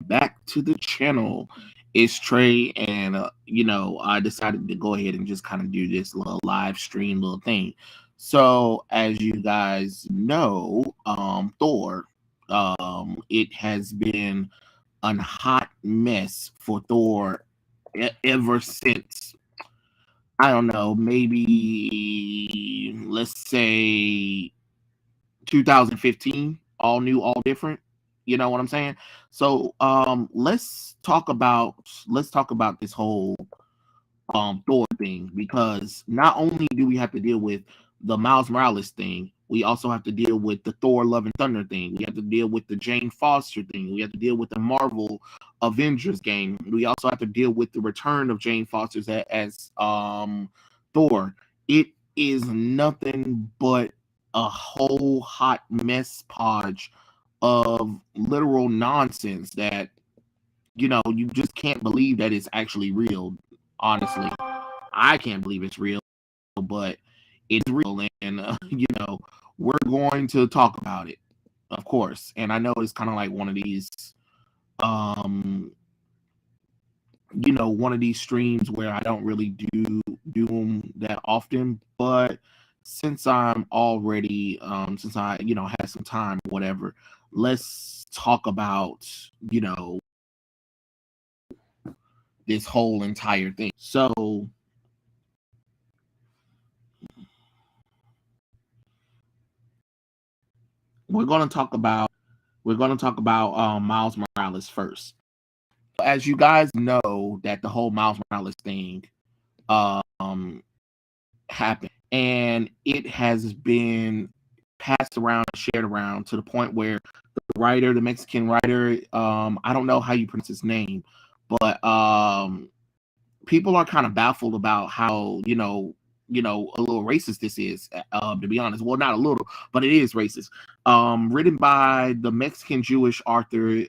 back to the channel. It's Trey, and I decided to go ahead and just kind of do this little live stream little thing. So, as you guys know, Thor, it has been a hot mess for Thor ever since, I don't know, maybe let's say 2015, all new, all different. You know what I'm saying? So let's talk about this whole Thor thing, because not only do we have to deal with the Miles Morales thing, we also have to deal with the Thor Love and Thunder thing. We have to deal with the Jane Foster thing. We have to deal with the Marvel Avengers game. We also have to deal with the return of Jane Foster as Thor. It is nothing but a whole hot mess podge of literal nonsense that you just can't believe that it's actually real. Honestly, I can't believe it's real, but it's real, and we're going to talk about it, of course. And I know it's kind of like um, one of these streams where I don't really do them that often, but since I had some time, whatever, let's talk about this whole entire thing. So we're going to talk about Miles Morales first. As you guys know, that the whole Miles Morales thing um happened, and it has been passed around, shared around, to the point where the Mexican writer, I don't know how you pronounce his name, but people are kind of baffled about how a little racist this is, to be honest. Well, not a little, but it is racist. Written by the Mexican Jewish author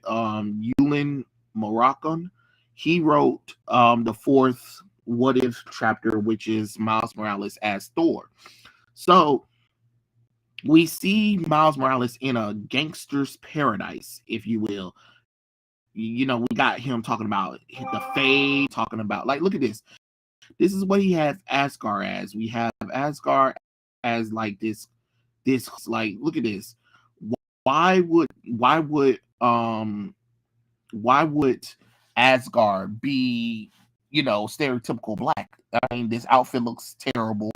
Yulin Moroccan. He wrote the fourth What If chapter, which is Miles Morales as Thor. So we see Miles Morales in a gangster's paradise, if you will. We got him talking about the Fade, talking about, like, look at this. This is what he has Asgard as. We have Asgard as like this, like, look at this. Why would why would why would Asgard be, stereotypical black? I mean, this outfit looks terrible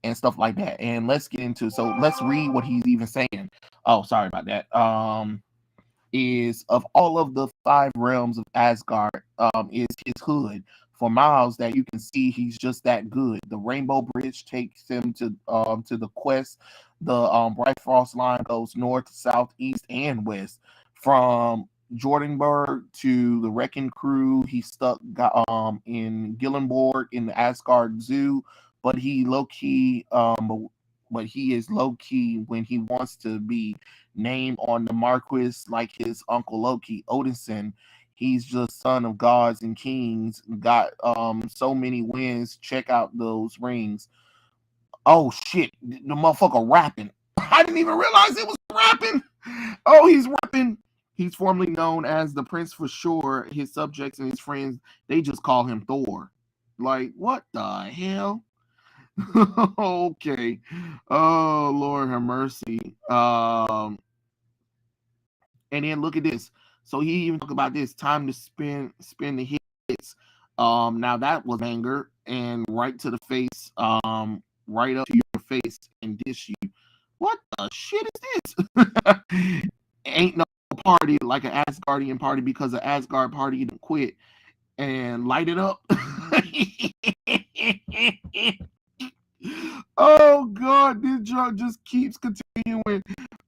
and stuff like that. And let's read what he's even saying. Oh, sorry about that. Is of all of the five realms of Asgard, is his hood. For Miles, that you can see he's just that good. The Rainbow Bridge takes him to the quest. The Bifrost line goes north, south, east, and west. From Jordanberg to the Wrecking Crew, he in Gillenborg in the Asgard Zoo, but he is low key when he wants to be named on the Marquis, like his uncle Loki, Odinson. He's just son of gods and kings. Got so many wins. Check out those rings. Oh shit, the motherfucker rapping. I didn't even realize it was rapping. Oh, he's rapping. He's formerly known as the Prince for sure. His subjects and his friends, they just call him Thor. Like, what the hell? Okay. Oh, Lord have mercy. And then look at this. So he even talk about this time to spin the hits. Now that was anger, and right to the face, right up to your face and dish you. What the shit is this? Ain't no party like an Asgardian party, because the Asgard party didn't quit and light it up. Oh God, this drug just keeps continuing.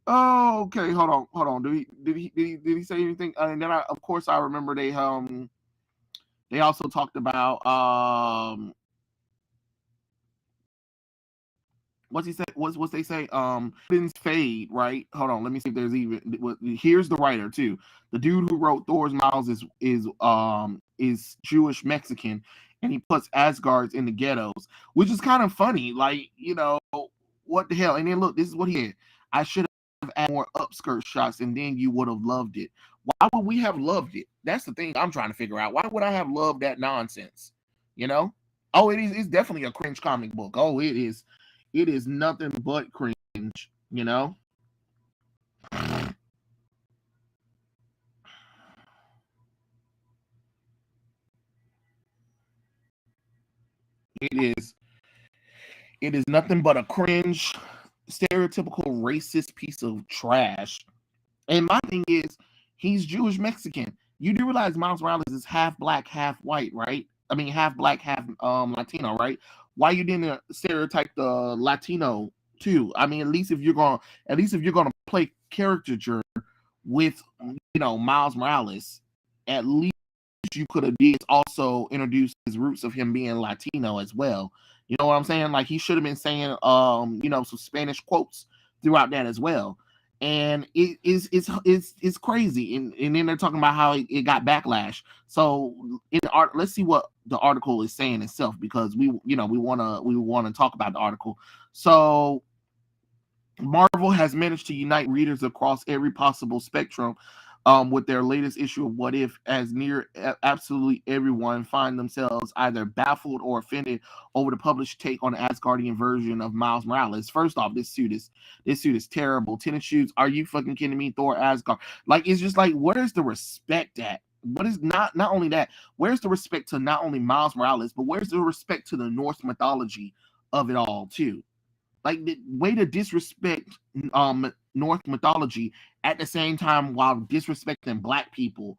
Oh, okay. Hold on. Did he say anything? And then of course I remember they also talked about what's he say? What's they say? Fade, right? Hold on. Let me see if there's even. Here's the writer too. The dude who wrote Thor's Miles is Jewish Mexican, and he puts Asgards in the ghettos, which is kind of funny. Like, what the hell? And then look, this is what he did. I should have added more upskirt shots, and then you would have loved it. Why would we have loved it? That's the thing I'm trying to figure out. Why would I have loved that nonsense? You know? Oh, it is. It's definitely a cringe comic book. Oh, it is. It is nothing but cringe. You know? It is. It is nothing but a cringe, stereotypical racist piece of trash. And my thing is, he's Jewish Mexican. You do realize Miles Morales is half black, half white, right? I mean, half black, half Latino, right? Why you didn't stereotype the Latino too? I mean, at least if you're gonna play caricature with, Miles Morales, at least you could have did also introduce his roots of him being Latino as well. You know what I'm saying? Like he should have been saying some Spanish quotes throughout that as well. And it's crazy. And then they're talking about how it got backlash. So in the art, let's see what the article is saying itself, because we wanna talk about the article. So Marvel has managed to unite readers across every possible spectrum with their latest issue of What If, as absolutely everyone find themselves either baffled or offended over the published take on the Asgardian version of Miles Morales. First off, this suit is terrible. Tennis shoes? Are you fucking kidding me? Thor Asgard? Like, it's just like, where's the respect at? What is not only that? Where's the respect to not only Miles Morales, but where's the respect to the Norse mythology of it all too? Like, the way to disrespect Norse mythology at the same time while disrespecting black people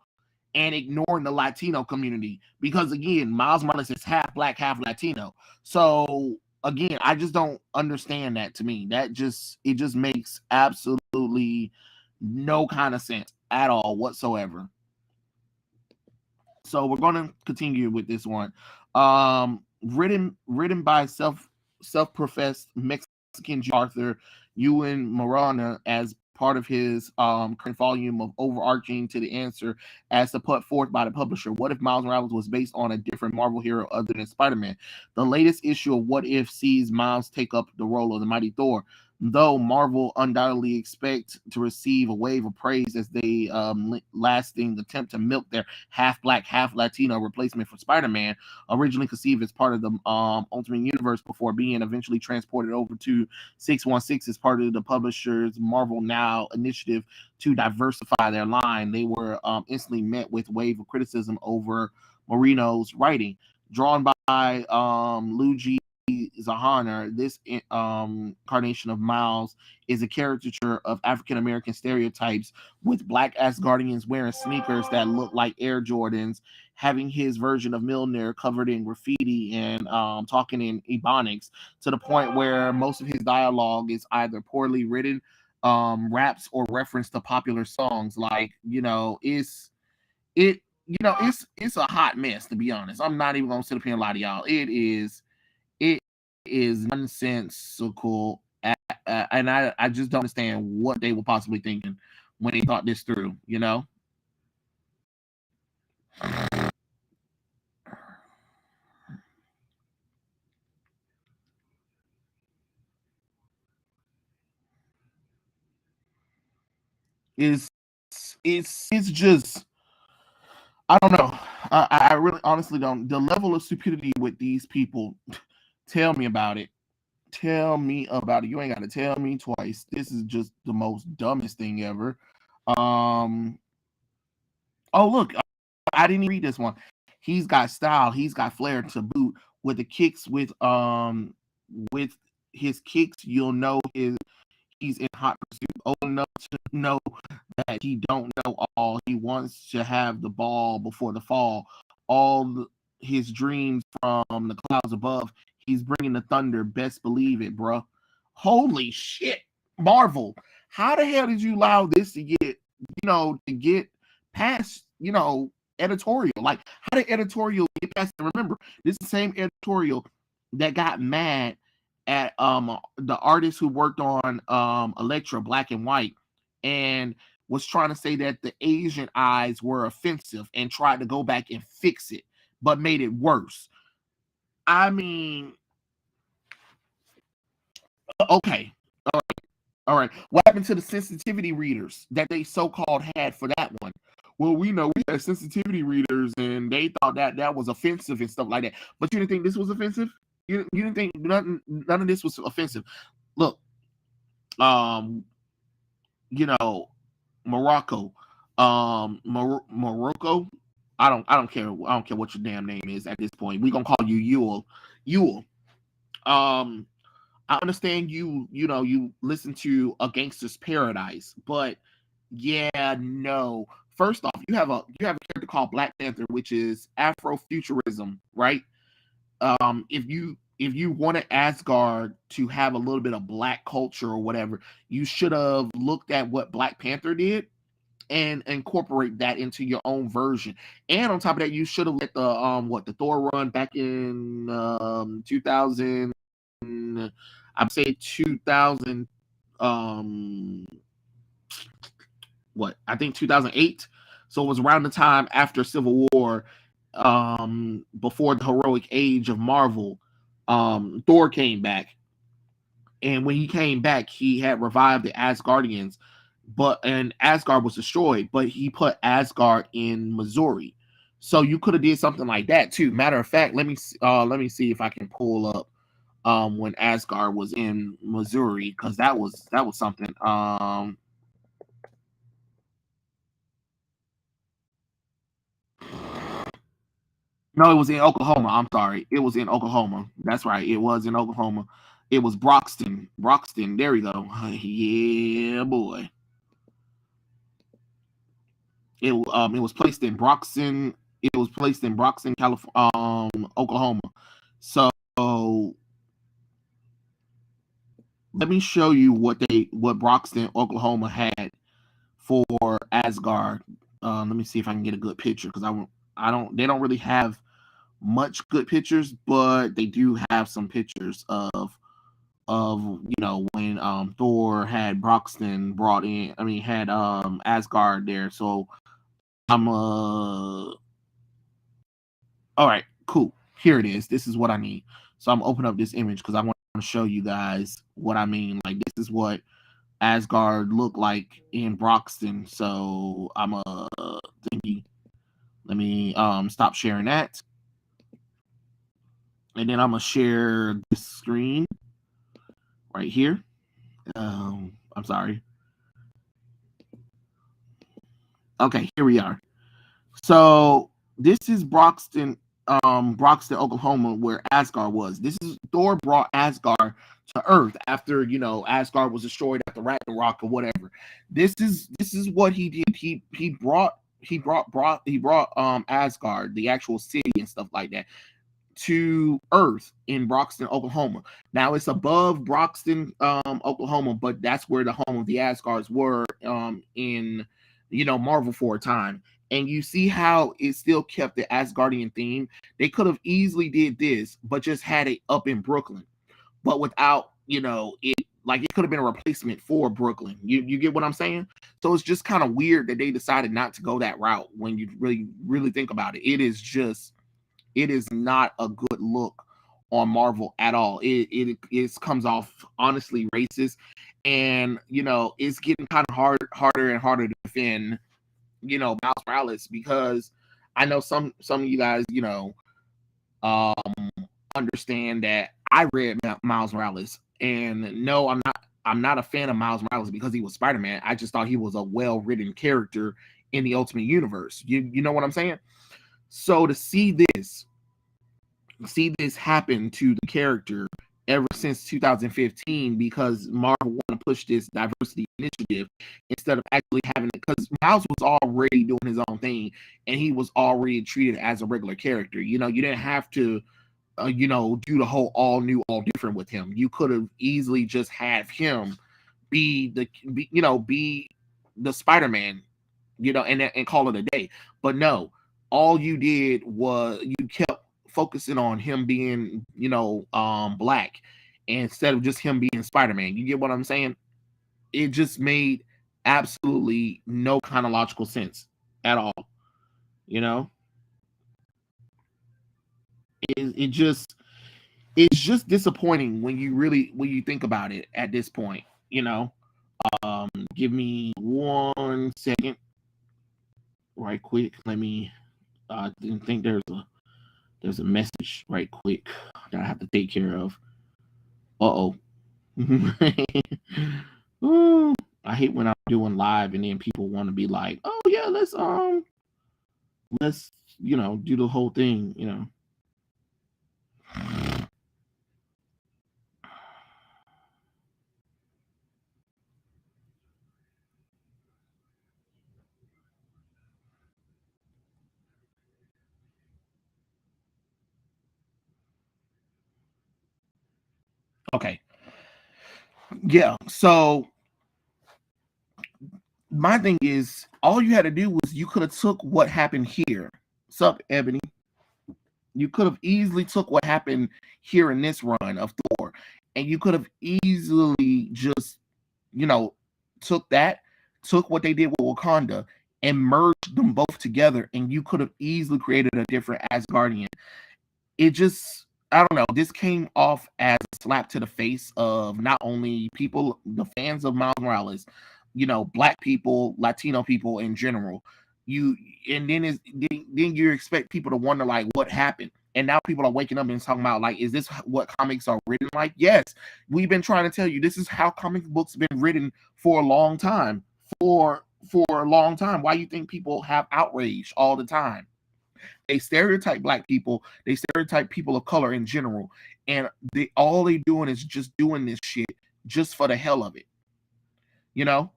and ignoring the Latino community, because again, Miles Morales is half black, half Latino. So again, I just don't understand that. To me, it just makes absolutely no kind of sense at all whatsoever. So we're going to continue with this one. Written by self-professed Mexican author Ewan Morana as part of his current volume of Overarching to the Answer, as to put forth by the publisher. What if Miles Morales was based on a different Marvel hero other than Spider-Man? The latest issue of What If sees Miles take up the role of the mighty Thor. Though Marvel undoubtedly expect to receive a wave of praise as they lasting attempt to milk their half black, half Latino replacement for Spider-Man, originally conceived as part of the Ultimate Universe before being eventually transported over to 616 as part of the publisher's Marvel Now initiative to diversify their line. They were instantly met with wave of criticism over Moreno's writing. Drawn by Luigi Zahana, this incarnation of Miles is a caricature of African American stereotypes, with black Asgardians wearing sneakers that look like Air Jordans, having his version of Milner covered in graffiti and talking in Ebonics, to the point where most of his dialogue is either poorly written raps or reference to popular songs. Like, it it's a hot mess, to be honest. I'm not even gonna sit up here and lie to y'all. It is nonsensical, and I just don't understand what they were possibly thinking when they thought this through. It's it's just, I don't know. I really honestly don't. The level of stupidity with these people. Tell me about it. Tell me about it. You ain't got to tell me twice. This is just the most dumbest thing ever. Um. Oh, look, I didn't read this one. He's got style. He's got flair to boot. With the kicks, with his kicks, you'll know he's in hot pursuit. Old enough to know that he don't know all. He wants to have the ball before the fall. All his dreams from the clouds above. He's bringing the thunder. Best believe it, bro. Holy shit, Marvel! How the hell did you allow this to get past editorial? Like, how did editorial get past? Remember, this is the same editorial that got mad at the artist who worked on Electra Black and White, and was trying to say that the Asian eyes were offensive and tried to go back and fix it, but made it worse. I mean, okay. All right. What happened to the sensitivity readers that they so-called had for that one? well, we know we had sensitivity readers, and they thought that that was offensive and stuff like that. But you didn't think this was offensive? You didn't think none of this was offensive? Look, um, you know, Morocco, Morocco. I don't care. I don't care what your damn name is at this point. We gonna call you Yule. Yule. Um, I understand you listen to A Gangster's Paradise, but yeah, no. First off, you have a character called Black Panther, which is Afrofuturism, right? If you wanted Asgard to have a little bit of black culture or whatever, you should have looked at what Black Panther did and incorporate that into your own version. And on top of that, you should have let the Thor run back in 2000. I'd say 2000. Um, what I think 2008. So it was around the time after Civil War, before the heroic age of Marvel. Thor came back, and when he came back, he had revived the Asgardians, and Asgard was destroyed, but he put Asgard in Missouri. So you could have did something like that too. Matter of fact, let me see if I can pull up when Asgard was in Missouri, because that was something. No, it was in Oklahoma. I'm sorry. It was in Oklahoma. That's right. It was in Oklahoma. It was Broxton. Broxton. There we go. Yeah, boy. It was placed in Broxton. It was placed in Broxton, California, Oklahoma. So let me show you what Broxton, Oklahoma had for Asgard. Let me see if I can get a good picture, because I don't they don't really have much good pictures, but they do have some pictures of when Thor had Broxton brought in. I mean, had Asgard there. So I'm all right, cool. Here it is. This is what I need. So I'm opening up this image because I want to show you guys what I mean. Like, this is what Asgard looked like in Broxton. So I'm let me stop sharing that, and then I'm gonna share this screen right here. I'm sorry. Okay, here we are. So this is Broxton, Oklahoma, where Asgard was. This is Thor brought Asgard to Earth after Asgard was destroyed after Ragnarok or whatever. This is what he did. He brought Asgard, the actual city and stuff like that, to Earth in Broxton, Oklahoma. Now it's above Broxton, Oklahoma, but that's where the home of the Asgards were in Marvel for a time. And you see how it still kept the Asgardian theme. They could have easily did this, but just had it up in Brooklyn, but without it. Like, it could have been a replacement for Brooklyn. You get what I'm saying? So it's just kind of weird that they decided not to go that route. When you really think about it, it is not a good look on Marvel at all. It comes off honestly racist, and it's getting kind of harder and harder to defend Miles Morales, because I know some of you guys um understand that I read Miles Morales, and no, I'm not a fan of Miles Morales because he was Spider-Man. I just thought he was a well-written character in the Ultimate Universe. You know what I'm saying? So to see this happen to the character ever since 2015, because Marvel want to push this diversity initiative instead of actually having it, because Miles was already doing his own thing, and he was already treated as a regular character. You didn't have to do the whole all new, all different with him. You could have easily just have him be the Spider-Man, and call it a day. But no, all you did was you kept focusing on him being, black, instead of just him being Spider-Man. You get what I'm saying? It just made absolutely no kind of logical sense at all. You know, it just it's just disappointing when you think about it at this point. Give me 1 second. right quick. Let me. I think there's a message right quick that I have to take care of. Uh oh. I hate when I'm doing live and then people want to be like, oh yeah, let's do the whole thing. Okay. Yeah. So my thing is, all you had to do was you could have took what happened here. Sup, Ebony? You could have easily took what happened here in this run of Thor, and you could have easily just, you know, took that, took what they did with Wakanda, and merged them both together, and you could have easily created a different Asgardian. It just, I don't know, this came off as a slap to the face of not only people, the fans of Miles Morales, black people, Latino people in general. You and then is then you expect people to wonder like what happened. And now people are waking up and talking about like, is this what comics are written like? Yes, we've been trying to tell you this is how comic books have been written for a long time. For a long time. Why you think people have outrage all the time? They stereotype black people, they stereotype people of color in general, and they doing is just doing this shit just for the hell of it, you know?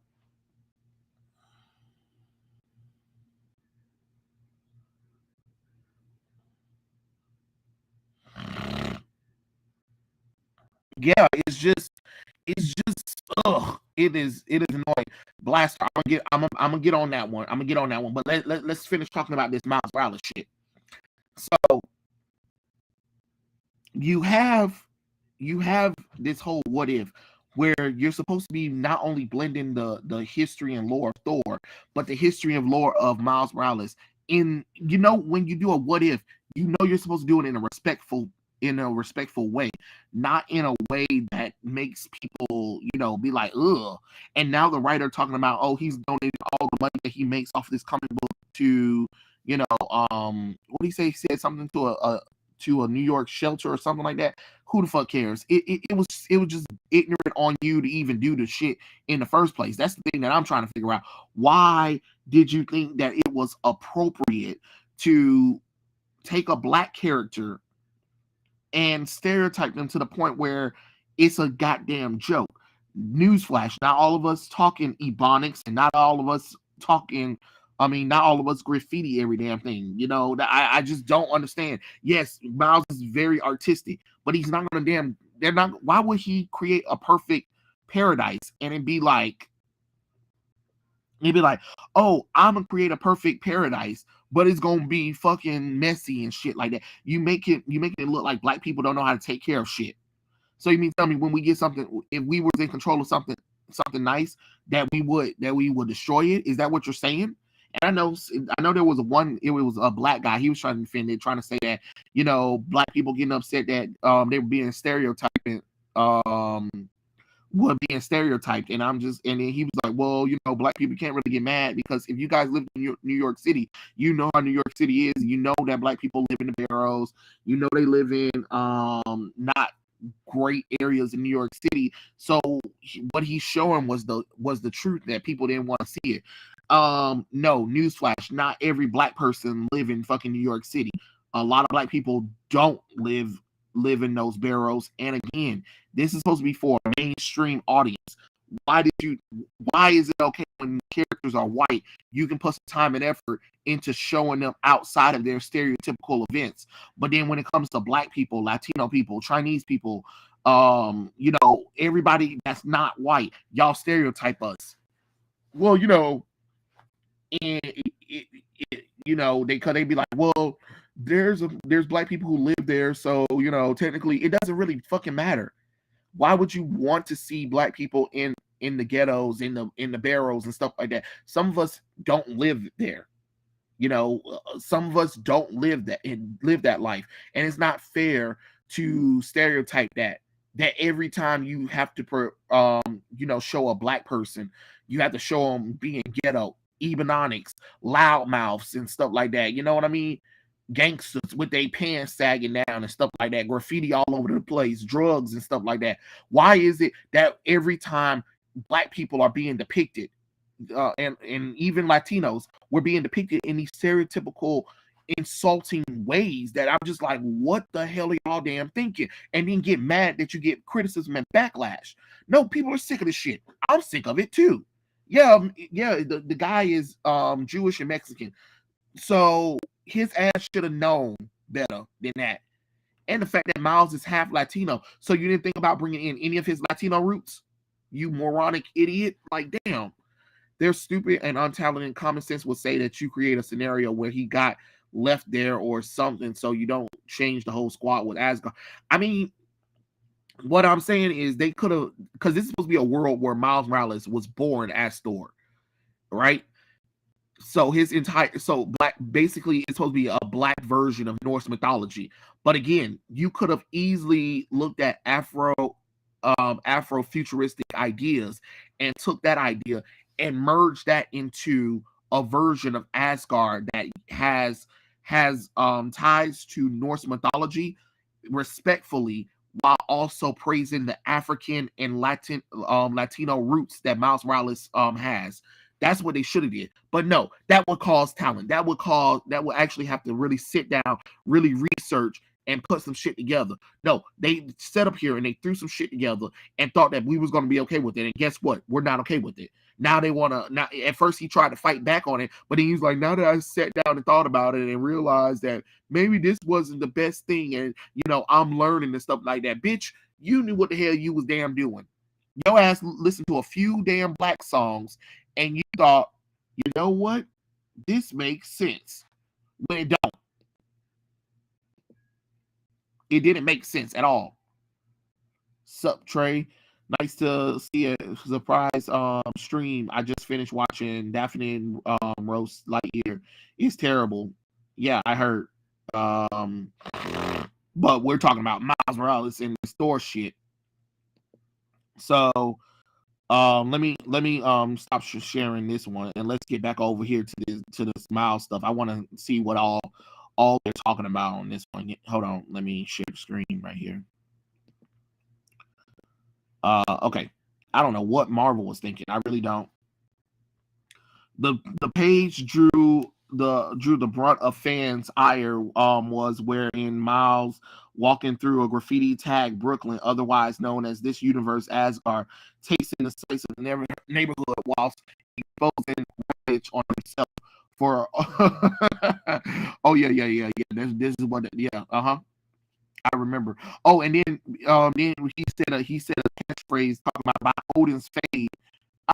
Yeah, it's just it is annoying. Blaster, I'm gonna get on that one. I'm gonna get on that one. But let's finish talking about this Miles Morales shit. So you have you have this whole what if where you're supposed to be not only blending the history and lore of Thor, but the history and lore of Miles Morales. When you do a what if, you're supposed to do it in a respectful way, not in a way that makes people, be like, ugh. And now the writer talking about, oh, he's donated all the money that he makes off this comic book to, what do you say? He said something to a New York shelter or something like that. Who the fuck cares? It was just ignorant on you to even do the shit in the first place. That's the thing that I'm trying to figure out. Why did you think that it was appropriate to take a black character and stereotype them to the point where it's a goddamn joke? Newsflash, not all of us talking ebonics and not all of us talking, not all of us graffiti every damn thing. I just don't understand. Yes, Miles is very artistic, but he's not gonna they're not, why would he create a perfect paradise and it'd be like, oh, I'm gonna create a perfect paradise, but it's gonna be fucking messy and shit like that. You making it look like black people don't know how to take care of shit. So you mean tell me when we get something, if we were in control of something nice, that we would destroy it? Is that what you're saying? And I know there was it was a black guy. He was trying to defend it, trying to say that black people getting upset that they were being stereotyping, um were being stereotyped. And then he was like, well, black people can't really get mad because if you guys live in New York City, you know how New York City is. You know that black people live in the barrows. They live in not great areas in New York City. So what he's showing was the truth that people didn't want to see it. No, newsflash, not every black person live in fucking New York City. A lot of black people don't live in those barrows. And again, this is supposed to be for a mainstream audience. Why is it okay when characters are white? You can put some time and effort into showing them outside of their stereotypical events. But then when it comes to black people, Latino people, Chinese people, everybody that's not white, y'all stereotype us. Well, and they be like, well, there's black people who live there, so technically it doesn't really fucking matter. Why would you want to see black people in the ghettos, in the barrows and stuff like that? Some of us don't live there. Some of us don't live that life, and it's not fair to stereotype that every time you have to show a black person, you have to show them being ghetto. Ebonics, loudmouths, and stuff like that. You know what I mean? Gangsters with their pants sagging down and stuff like that, graffiti all over the place, drugs and stuff like that. Why is it that every time black people are being depicted, and even Latinos were being depicted in these stereotypical, insulting ways that I'm just like, what the hell are y'all damn thinking? And then get mad that you get criticism and backlash. No, people are sick of this shit. I'm sick of it too. Yeah, yeah. The guy is Jewish and Mexican, so his ass should have known better than that. And the fact that Miles is half Latino, so you didn't think about bringing in any of his Latino roots? You moronic idiot! Like, damn. They're stupid and untalented. Common sense would say that you create a scenario where he got left there or something, so you don't change the whole squad with Asgard. I mean, what I'm saying is they could have, because this is supposed to be a world where Miles Morales was born as Thor, right? So his entire, so black, basically it's supposed to be a black version of Norse mythology. But again, you could have easily looked at Afrofuturistic ideas and took that idea and merged that into a version of Asgard that has ties to Norse mythology respectfully, while also praising the African and Latino roots that Miles Morales has. That's what they should have did. But no, that would cause talent. That would actually have to really sit down, really research, and put some shit together. No, they set up here and they threw some shit together and thought that we was going to be okay with it. And guess what? We're not okay with it. Now they want to. Now, at first he tried to fight back on it, but he's like, now that I sat down and thought about it and realized that maybe this wasn't the best thing, and I'm learning and stuff like that. Bitch, you knew what the hell you was damn doing. Your ass listened to a few damn black songs, and you thought, you know what? This makes sense. When it don't. It didn't make sense at all. Sup, Trey? Nice to see a surprise stream. I just finished watching Daphne and Roast Lightyear. It's terrible. Yeah, I heard. But we're talking about Miles Morales and the store shit. So let me stop sharing this one and let's get back over here to this Miles stuff. I want to see what all they're talking about on this one. Hold on, let me share the screen right here. Okay. I don't know what Marvel was thinking. I really don't. The page drew the brunt of fans' ire was wherein Miles walking through a graffiti tag Brooklyn, otherwise known as this universe Asgard, takes in the space of the neighborhood whilst exposing rage on himself for oh yeah. This is what I remember. Oh, and then he said a catchphrase talking about Odin's fade.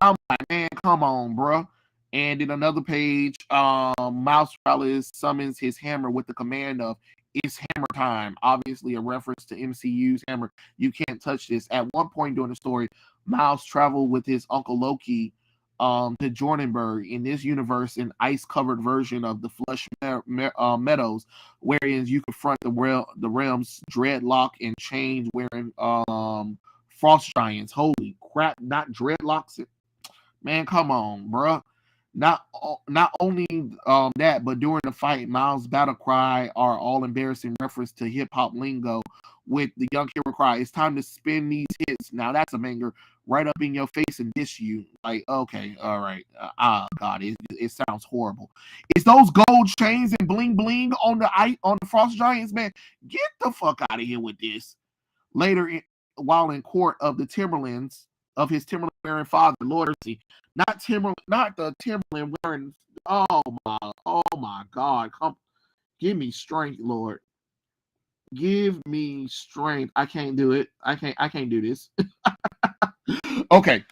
I'm like, man, come on, bro. And then another page, Miles Morales summons his hammer with the command of "It's hammer time." Obviously, a reference to MCU's hammer. You can't touch this. At one point during the story, Miles traveled with his uncle Loki to Jordanburg. In this universe, an ice-covered version of the Flush Meadows, wherein you confront the realm's dreadlock and chain wearing frost giants. Holy crap! Not dreadlocks. Man, come on, bruh. Not only that, but during the fight, Miles' battle cry are all embarrassing reference to hip hop lingo. With the young hero cry, "It's time to spin these hits." Now that's a banger, right up in your face and diss you. Like, okay, all right. God, it sounds horrible. It's those gold chains and bling bling on the Frost Giants, man. Get the fuck out of here with this. Later, while in court of the Timberlands of his Timberland wearing father, Lord mercy, not the Timberland wearing. Oh my God, come, give me strength, Lord, give me strength. I can't do it. I can't do this. Okay.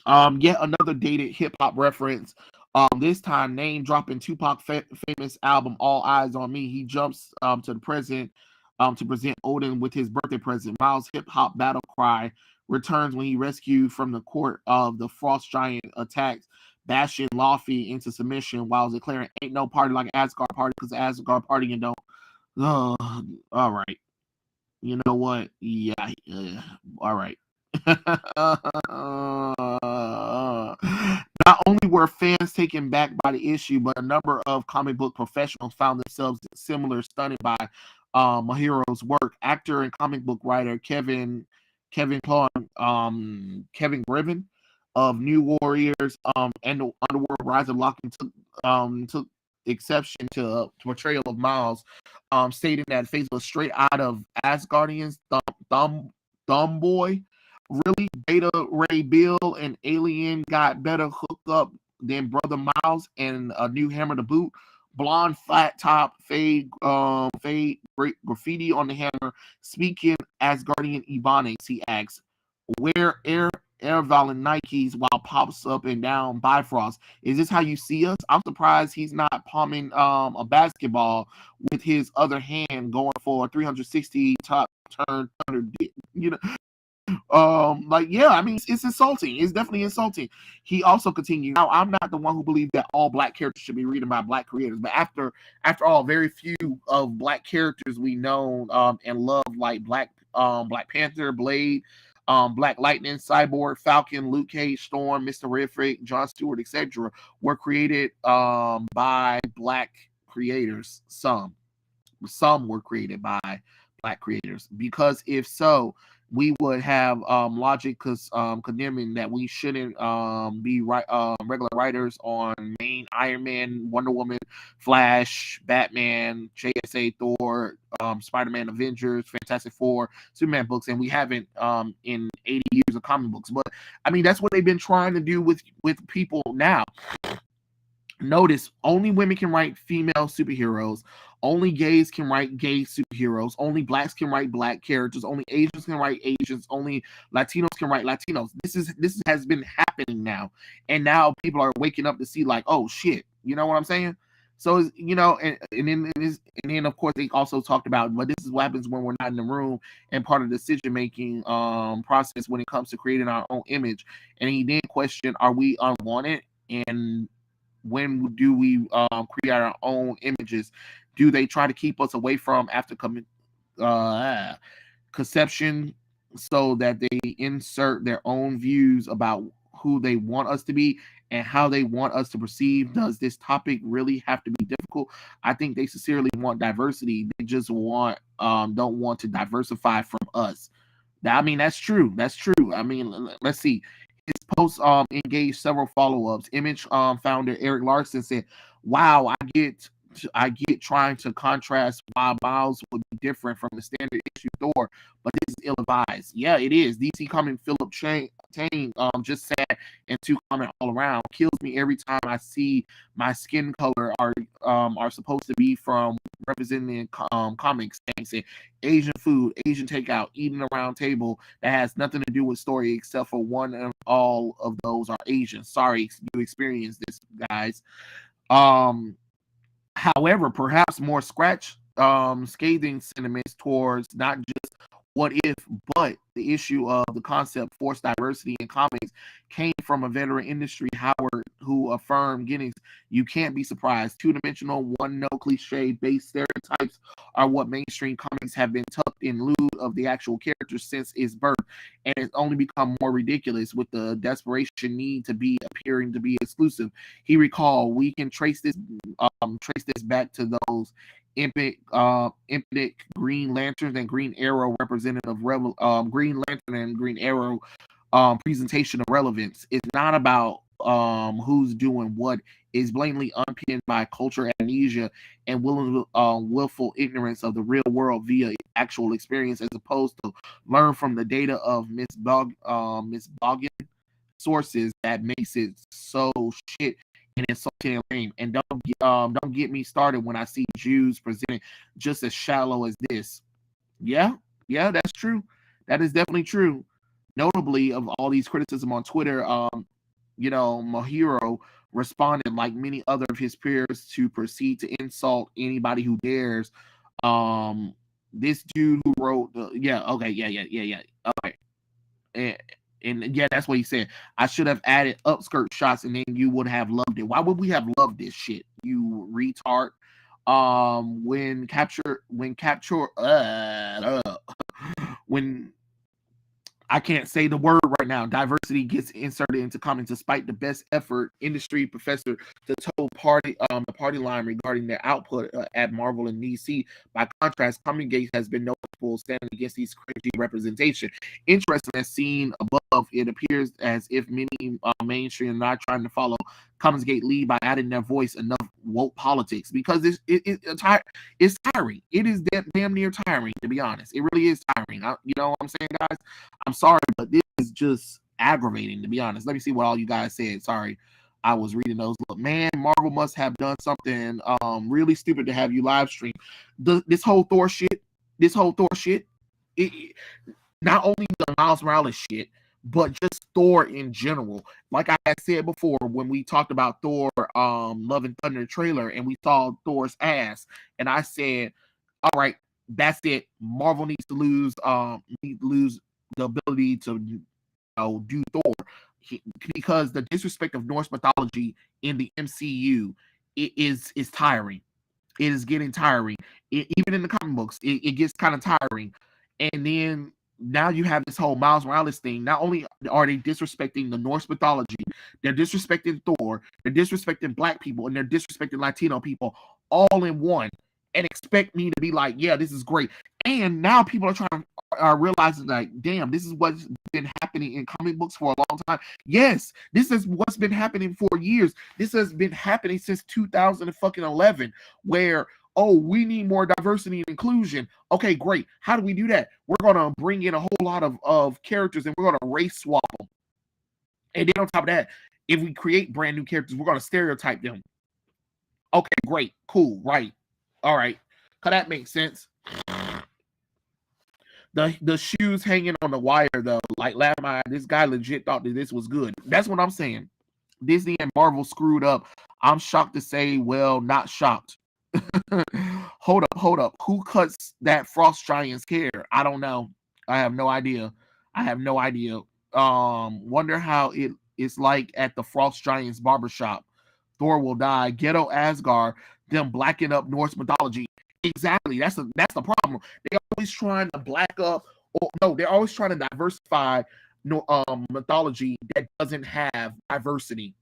Yet another dated hip hop reference. This time name dropping Tupac famous album "All Eyes on Me." He jumps to the present to present Odin with his birthday present. Miles' hip hop battle cry returns when he rescued from the court of the Frost Giant attacks, bashing Laufey into submission while declaring, "Ain't no party like an Asgard party because Asgard party and don't." All right. You know what? Yeah. All right. Not Not only were fans taken back by the issue, but a number of comic book professionals found themselves similar stunned by Mahiro's work. Actor and comic book writer Kevin Griffin of New Warriors and the Underworld Rise of Locke took exception to portrayal of Miles, stating that face was straight out of Asgardians Thumb Boy. Really, Beta Ray Bill and Alien got better hooked up than Brother Miles and a new hammer to boot. Blonde, flat top, fade graffiti on the hammer. Speaking Asgardian Ebonics, he asks, "Wear Air Valent Nikes while pops up and down Bifrost. Is this how you see us?" I'm surprised he's not palming a basketball with his other hand, going for a 360 top turn. You know, like, yeah, I mean, it's insulting. It's definitely insulting. He also continued, now I'm not the one who believes that all black characters should be written by black creators, but after all, very few of black characters we know and love, like Black Panther, Blade, Black Lightning, Cyborg, Falcon, Luke Cage, Storm, Mr. Terrific, John Stewart, etc., were created by black creators. Some were created by black creators, because if so, we would have logic condemning that we shouldn't be regular writers on main Iron Man, Wonder Woman, Flash, Batman, JSA, Thor, Spider-Man, Avengers, Fantastic Four, Superman books, and we haven't in 80 years of comic books. But I mean, that's what they've been trying to do with people now. Notice, only women can write female superheroes. Only gays can write gay superheroes. Only blacks can write black characters. Only Asians can write Asians. Only Latinos can write Latinos. This has been happening now, and now people are waking up to see, like, oh shit, you know what I'm saying? So, you know, and then of course they also talked about, but this is what happens when we're not in the room and part of the decision making process when it comes to creating our own image. And he did question, are we unwanted? And when do we create our own images? Do they try to keep us away from after conception, so that they insert their own views about who they want us to be and how they want us to perceive? Does this topic really have to be difficult? I think they sincerely want diversity. They just don't want to diversify from us. I mean, that's true. That's true. I mean, let's see. His post engaged several follow-ups. Image founder Eric Larson said, "Wow, I get trying to contrast why Miles would be different from the standard issue Thor, but this is ill-advised." Yeah, it is. DC Comic Philip Tane just said, and to comment all around, kills me every time I see my skin color are supposed to be from representing comics. And say Asian food, Asian takeout, eating around table that has nothing to do with story except for one and all of those are Asian. Sorry you experienced this, guys. However, perhaps more scathing sentiments towards not just what if, but the issue of the concept forced diversity in comics came from a veteran industry Howard, who affirmed Guinness, you can't be surprised. Two-dimensional, one-note, cliche-based stereotypes are what mainstream comics have been tucked in lieu of the actual characters since its birth, and it's only become more ridiculous with the desperation need to be appearing to be exclusive. He recalled, we can trace this back to those impotent Green Lanterns and Green Arrow representative Green Lantern and Green Arrow presentation of relevance. It's not about who's doing what. Is blatantly unpinned by culture amnesia and willful ignorance of the real world via actual experience, as opposed to learn from the data of Boggin sources that makes it so shit and insulting and lame. And don't get me started when I see Jews presented just as shallow as this. Yeah, that's true. That is definitely true. Notably, of all these criticism on Twitter, Mahiro responded like many other of his peers to proceed to insult anybody who dares. This dude who wrote, okay, and yeah, that's what he said. I should have added upskirt shots, and then you would have loved it. Why would we have loved this shit, you retard? When capture, when I can't say the word right now. Diversity gets inserted into comics despite the best effort. Industry professor to toe the party line regarding their output at Marvel and DC. By contrast, Comic has been notable standing against these cringy representation. Interesting as seen above, it appears as if many mainstream are not trying to follow Comicsgate lead by adding their voice enough woke politics because it's tiring. It is damn near tiring, to be honest. It really is tiring. You know what I'm saying, guys? I'm sorry, but this is just aggravating, to be honest. Let me see what all you guys said. Sorry, I was reading those. Look, man, Marvel must have done something really stupid to have you live stream. This whole Thor shit, not only the Miles Morales shit, but just Thor in general. Like I had said before, when we talked about Thor Love and Thunder trailer and we saw Thor's ass, and I said, all right, that's it. Marvel needs to lose the ability to do Thor because the disrespect of Norse mythology in the MCU is tiring. It is getting tiring. Even in the comic books, it gets kind of tiring. And then now you have this whole Miles Morales thing. Not only are they disrespecting the Norse mythology, they're disrespecting Thor, they're disrespecting Black people, and they're disrespecting Latino people all in one, and expect me to be like, yeah, this is great. And now people are realizing like, damn, this is what's been happening in comic books for a long time. Yes, this is what's been happening for years. This has been happening since 2011, where we need more diversity and inclusion. Okay, great. How do we do that? We're gonna bring in a whole lot of characters and we're gonna race swap them. And then on top of that, if we create brand new characters, we're gonna stereotype them. Okay, great, cool, right. All right. Cause that makes sense. The shoes hanging on the wire though, like last time, this guy legit thought that this was good. That's what I'm saying. Disney and Marvel screwed up. I'm shocked to say, well, not shocked. Hold up. Who cuts that Frost Giant's hair? I don't know. I have no idea. Wonder how it's like at the Frost Giant's barbershop. Thor will die. Ghetto Asgard. Them blacken up Norse mythology. Exactly. That's the problem. They're always trying to black up. They're always trying to diversify mythology that doesn't have diversity.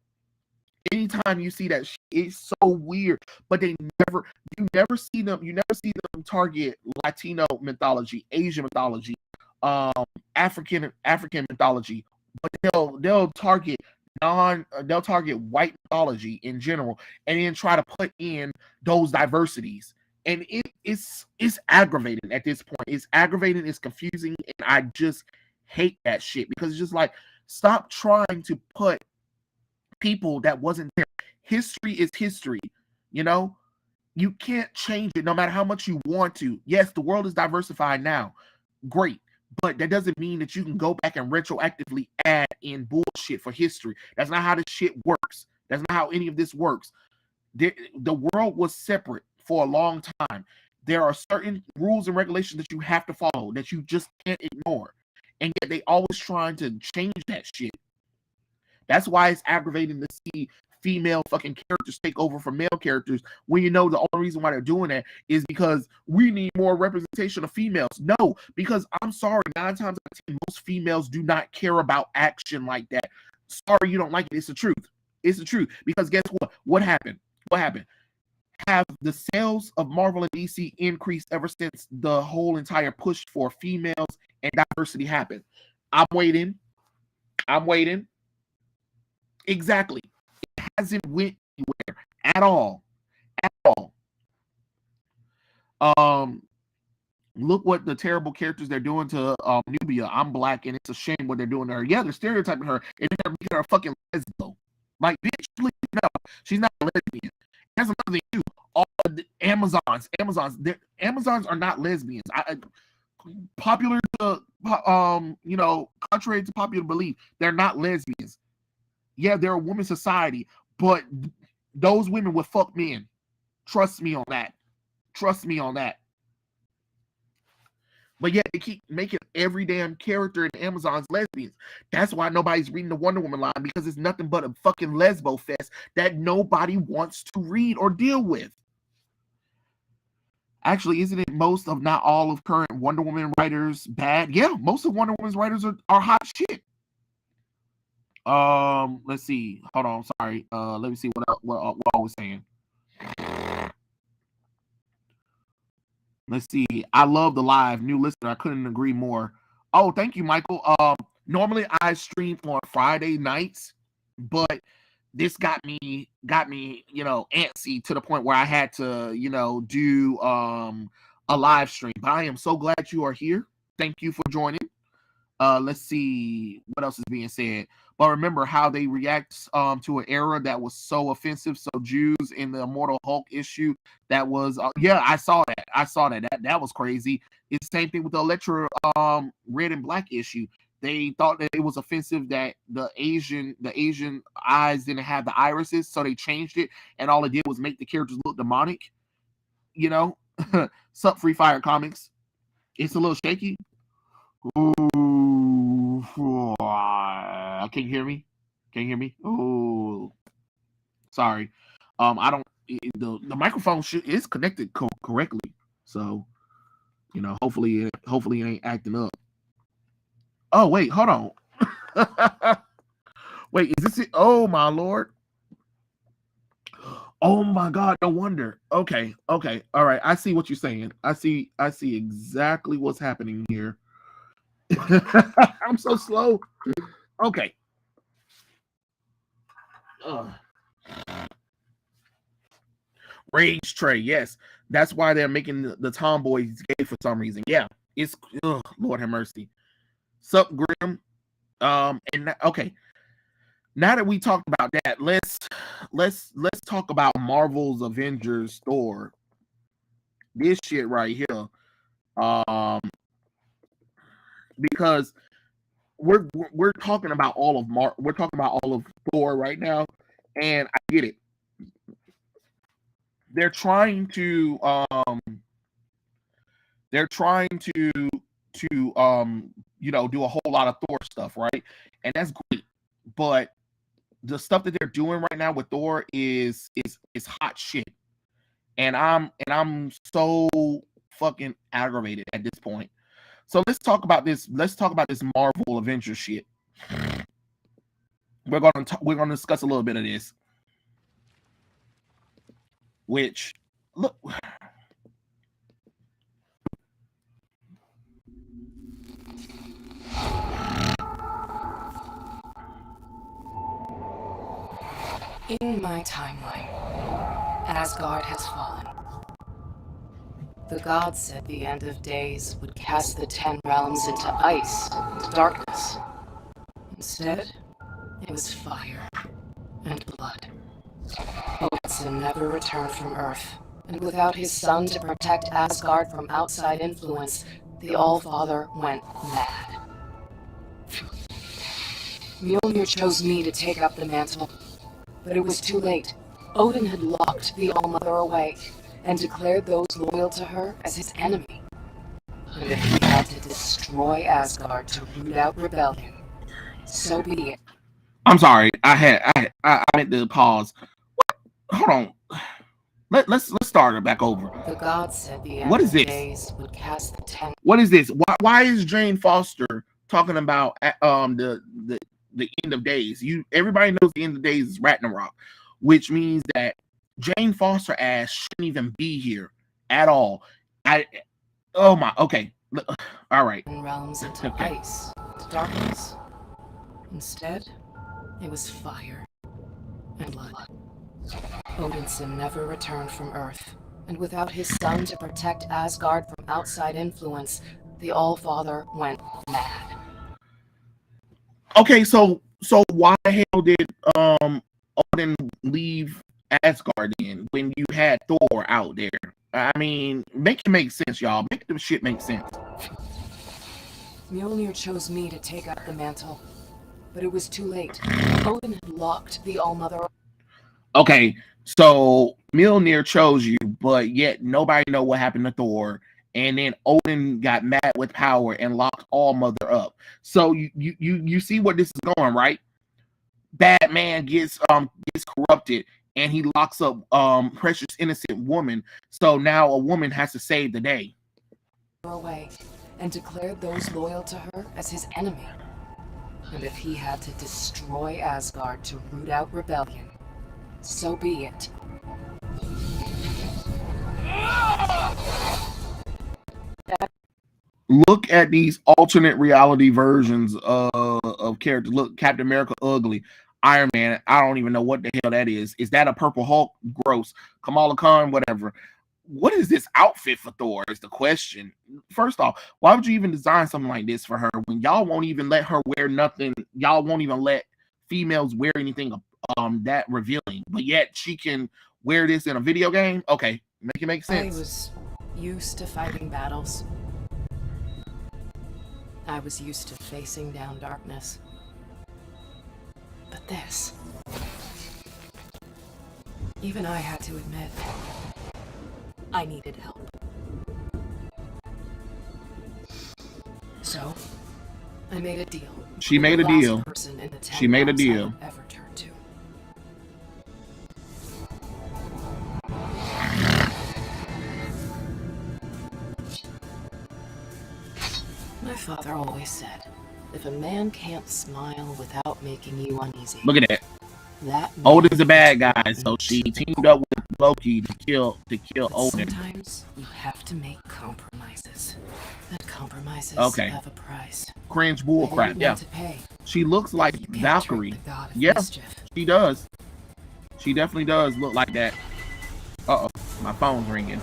Anytime you see that shit, it's so weird. But you never see them target Latino mythology, Asian mythology, African mythology, but they'll target white mythology in general, and then try to put in those diversities. And it's aggravating at this point. It's aggravating, it's confusing, and I just hate that shit because it's just like, stop trying to put people that wasn't there. History is history, you can't change it no matter how much you want to. Yes, the world is diversified now, great, but that doesn't mean that you can go back and retroactively add in bullshit for history. That's not how this shit works. That's not how any of this works. The world was separate for a long time. There are certain rules and regulations that you have to follow that you just can't ignore, and yet they always trying to change that shit. That's why it's aggravating to see female fucking characters take over from male characters when the only reason why they're doing that is because we need more representation of females. No, because I'm sorry, 9 times out of 10, most females do not care about action like that. Sorry you don't like it. It's the truth. Because guess what? What happened? Have the sales of Marvel and DC increased ever since the whole entire push for females and diversity happened? I'm waiting. Exactly. It hasn't went anywhere at all. Look what the terrible characters they're doing to Nubia. I'm Black, and it's a shame what they're doing to her. Yeah, they're stereotyping her, and they're making her a fucking lesbo. Like, bitch, please, no, she's not a lesbian. That's another thing too. All the Amazons are not lesbians. Popular to contrary to popular belief, they're not lesbians. Yeah, they're a women's society, but those women would fuck men. Trust me on that. But yet they keep making every damn character in Amazon's lesbians. That's why nobody's reading the Wonder Woman line, because it's nothing but a fucking lesbo fest that nobody wants to read or deal with. Actually, isn't it most of not all of current Wonder Woman writers bad? Yeah, most of Wonder Woman's writers are hot shit. Let's see. Hold on, sorry. Let me see what I was saying. Let's see. I love the live new listener. I couldn't agree more. Oh, thank you, Michael. Normally I stream on Friday nights, but this got me, antsy to the point where I had to, do a live stream. But I am so glad you are here. Thank you for joining. Let's see what else is being said. But remember how they react to an era that was so offensive. So Jews in the Immortal Hulk issue, that was yeah, I saw that. That was crazy. It's the same thing with the Electra red and black issue. They thought that it was offensive that the Asian eyes didn't have the irises, so they changed it, and all it did was make the characters look demonic. Sup, Free Fire Comics. It's a little shaky. Ooh, can you hear me? Can you hear me? Oh, sorry. I don't. The microphone is connected correctly, so hopefully it ain't acting up. Oh wait, hold on. Wait, is this it? Oh my lord. Oh my god, no wonder. Okay, all right. I see what you're saying. I see exactly what's happening here. I'm so slow. Okay. Rage Tray, yes. That's why they're making the tomboys gay for some reason. Yeah. It's Lord have mercy. Sup, Grim. Okay. Now that we talked about that, let's talk about Marvel's Avengers Thor. This shit right here. Because we're talking about all of Thor right now, and I get it. They're trying to do a whole lot of Thor stuff, right? And that's great. But the stuff that they're doing right now with Thor is hot shit. And I'm so fucking aggravated at this point. So let's talk about this. Let's talk about this Marvel Avengers shit. We're gonna discuss a little bit of this. Which, look, in my timeline, Asgard has fallen. The gods said the end of days would cast the 10 realms into ice, into darkness. Instead, it was fire and blood. Odin never returned from Earth, and without his son to protect Asgard from outside influence, the All-Father went mad. Mjolnir chose me to take up the mantle, but it was too late. Odin had locked the All-Mother away, and declared those loyal to her as his enemy. And if he had to destroy Asgard to root out rebellion, so be it. I'm sorry. I meant to pause. Hold on. Let's start it back over. The gods said the end of days would cast the 10. What is this? Why is Jane Foster talking about the end of days? Everybody knows the end of days is Ragnarok, which means that Jane Foster ass shouldn't even be here at all. Okay. All right. Realms into ice, to darkness. Instead, it was fire and blood. Odinson never returned from Earth, and without his son to protect Asgard from outside influence, the All-Father went mad. Okay, so why the hell did Odin leave Asgard in when you had Thor out there? I mean, make it make sense, y'all. Make the shit make sense. Mjolnir chose me to take up the mantle, but it was too late. Odin had locked the All-Mother. Okay, so Mjolnir chose you, but yet nobody know what happened to Thor, and then Odin got mad with power and locked All-Mother up. So you see where this is going, right? Batman gets corrupted, and he locks up precious innocent woman. So now a woman has to save the day. Away and declared those loyal to her as his enemy. And if he had to destroy Asgard to root out rebellion, so be it. Look at these alternate reality versions of characters. Look, Captain America ugly. Iron Man, I don't even know what the hell that is. Is that a purple Hulk? Gross. Kamala Khan, whatever. What is this outfit for Thor is the question. First off, why would you even design something like this for her when y'all won't even let her wear nothing? Y'all won't even let females wear anything that revealing, but yet she can wear this in a video game? Okay, make it make sense. I was used to fighting battles. I was used to facing down darkness. But this... even I had to admit, I needed help. So, I made a deal. She made a deal. She made a deal. Ever turned to. My father always said, if a man can't smile without making you uneasy. Look at that. That Odin's a bad guy, so she teamed up with Loki to kill Odin. Sometimes you have to make compromises. And compromises have a price. Cringe bullcrap. Yeah. She looks like Valkyrie. Yeah, she does. She definitely does look like that. Uh-oh, my phone's ringing.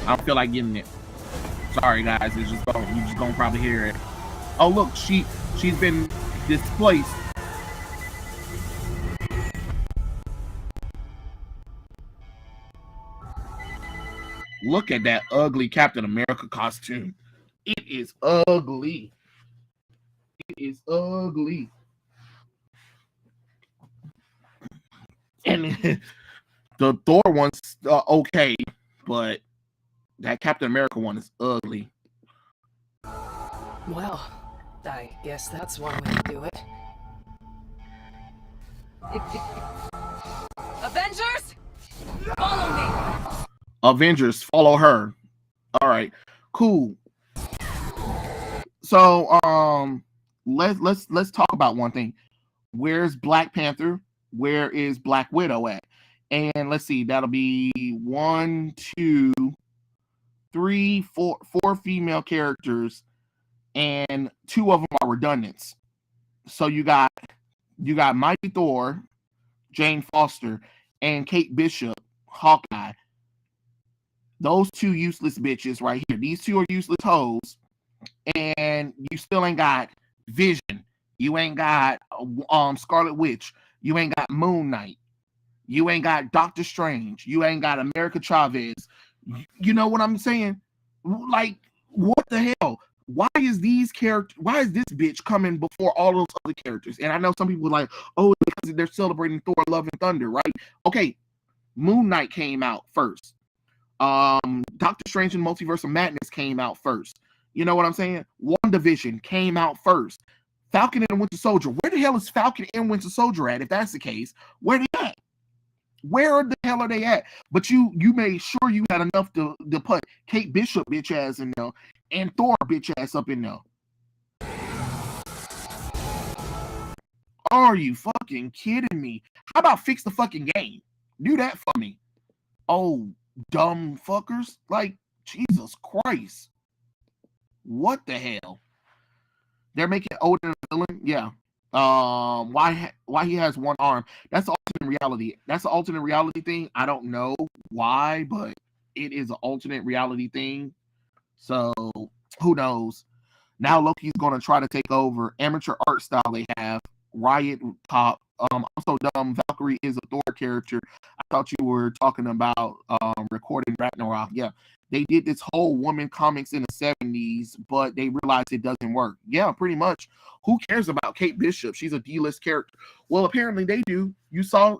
I don't feel like getting it. Sorry guys, you're just gonna probably hear it. Oh look, she's been displaced. Look at that ugly Captain America costume. It is ugly. It is ugly. And the Thor one's okay, but that Captain America one is ugly. Well, I guess that's one way to do it. Avengers, follow me. Avengers, follow her. All right, cool. So let's talk about one thing. Where's Black Panther? Where is Black Widow at? And let's see, that'll be 1, 2, 3, 4 female characters, and 2 of them are redundants. So you got Mighty Thor, Jane Foster, and Kate Bishop, Hawkeye. Those 2 useless bitches right here. These 2 are useless hoes, and you still ain't got Vision. You ain't got Scarlet Witch. You ain't got Moon Knight. You ain't got Doctor Strange. You ain't got America Chavez. You know what I'm saying? Like, what the hell? Why is this bitch coming before all those other characters? And I know some people are like, oh, because they're celebrating Thor Love and Thunder, right? Okay, Moon Knight came out first. Doctor Strange and Multiverse of Madness came out first. You know what I'm saying? WandaVision came out first. Falcon and Winter Soldier. Where the hell is Falcon and Winter Soldier at? If that's the case, where they at? Where the hell are they at? But you made sure you had enough to put Kate Bishop bitch ass in there and Thor bitch ass up in there. Are you fucking kidding me? How about fix the fucking game? Do that for me. Oh, dumb fuckers. Like, Jesus Christ. What the hell? They're making Odin a villain? Yeah. Why he has one arm? That's alternate reality. That's an alternate reality thing. I don't know why, but it is an alternate reality thing. So who knows? Now Loki's gonna try to take over. Amateur art style they have. Riot Pop. I'm so dumb. Valkyrie is a Thor character. I thought you were talking about recording Ragnarok. Yeah. They did this whole woman comics in the 70s, but they realized it doesn't work. Yeah, pretty much. Who cares about Kate Bishop? She's a D-list character. Well, apparently they do. You saw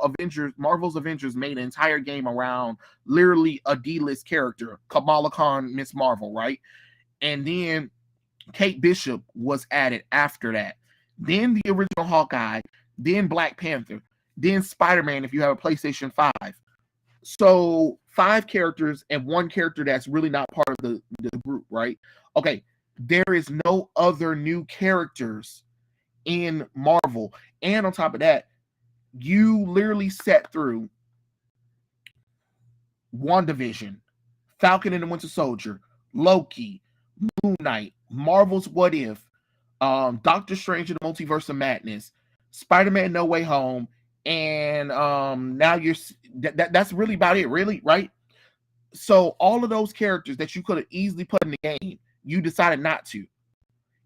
Avengers, Marvel's Avengers made an entire game around literally a D-list character, Kamala Khan, Miss Marvel, right? And then Kate Bishop was added after that. Then the original Hawkeye, then Black Panther. then Spider-Man if you have a PlayStation 5. So 5 characters and 1 character that's really not part of the group, right? Okay, there is no other new characters in Marvel. And on top of that, you literally sat through WandaVision, Falcon and the Winter Soldier, Loki, Moon Knight, Marvel's What If, Doctor Strange and the Multiverse of Madness, Spider-Man No Way Home, and now that's really about it, really, right? So all of those characters that you could have easily put in the game, you decided not to.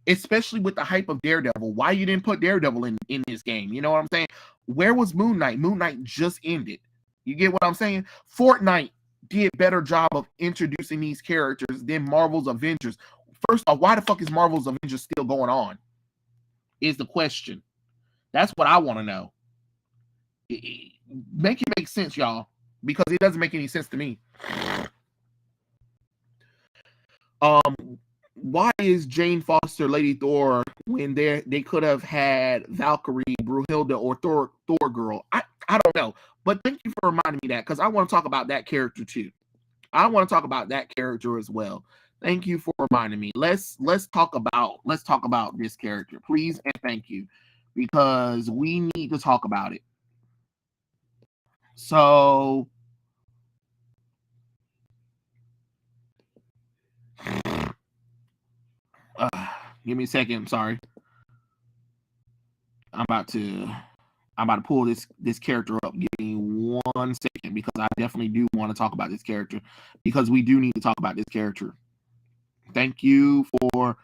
Especially with the hype of Daredevil. Why you didn't put Daredevil in this game? You know what I'm saying? Where was Moon Knight? Moon Knight just ended. You get what I'm saying? Fortnite did better job of introducing these characters than Marvel's Avengers. First off, why the fuck is Marvel's Avengers still going on? Is the question. That's what I want to know. Make it make sense, y'all, because it doesn't make any sense to me. Why is Jane Foster Lady Thor when they could have had Valkyrie, Brunhilde, or Thor Girl? I don't know, but thank you for reminding me that, because I want to talk about that character too. I want to talk about that character as well. Thank you for reminding me. Let's talk about this character, please, and thank you, because we need to talk about it. So give me a second. I'm sorry. I'm about to pull this character up. Give me 1 second, because I definitely do want to talk about this character, because we do need to talk about this character. Thank you for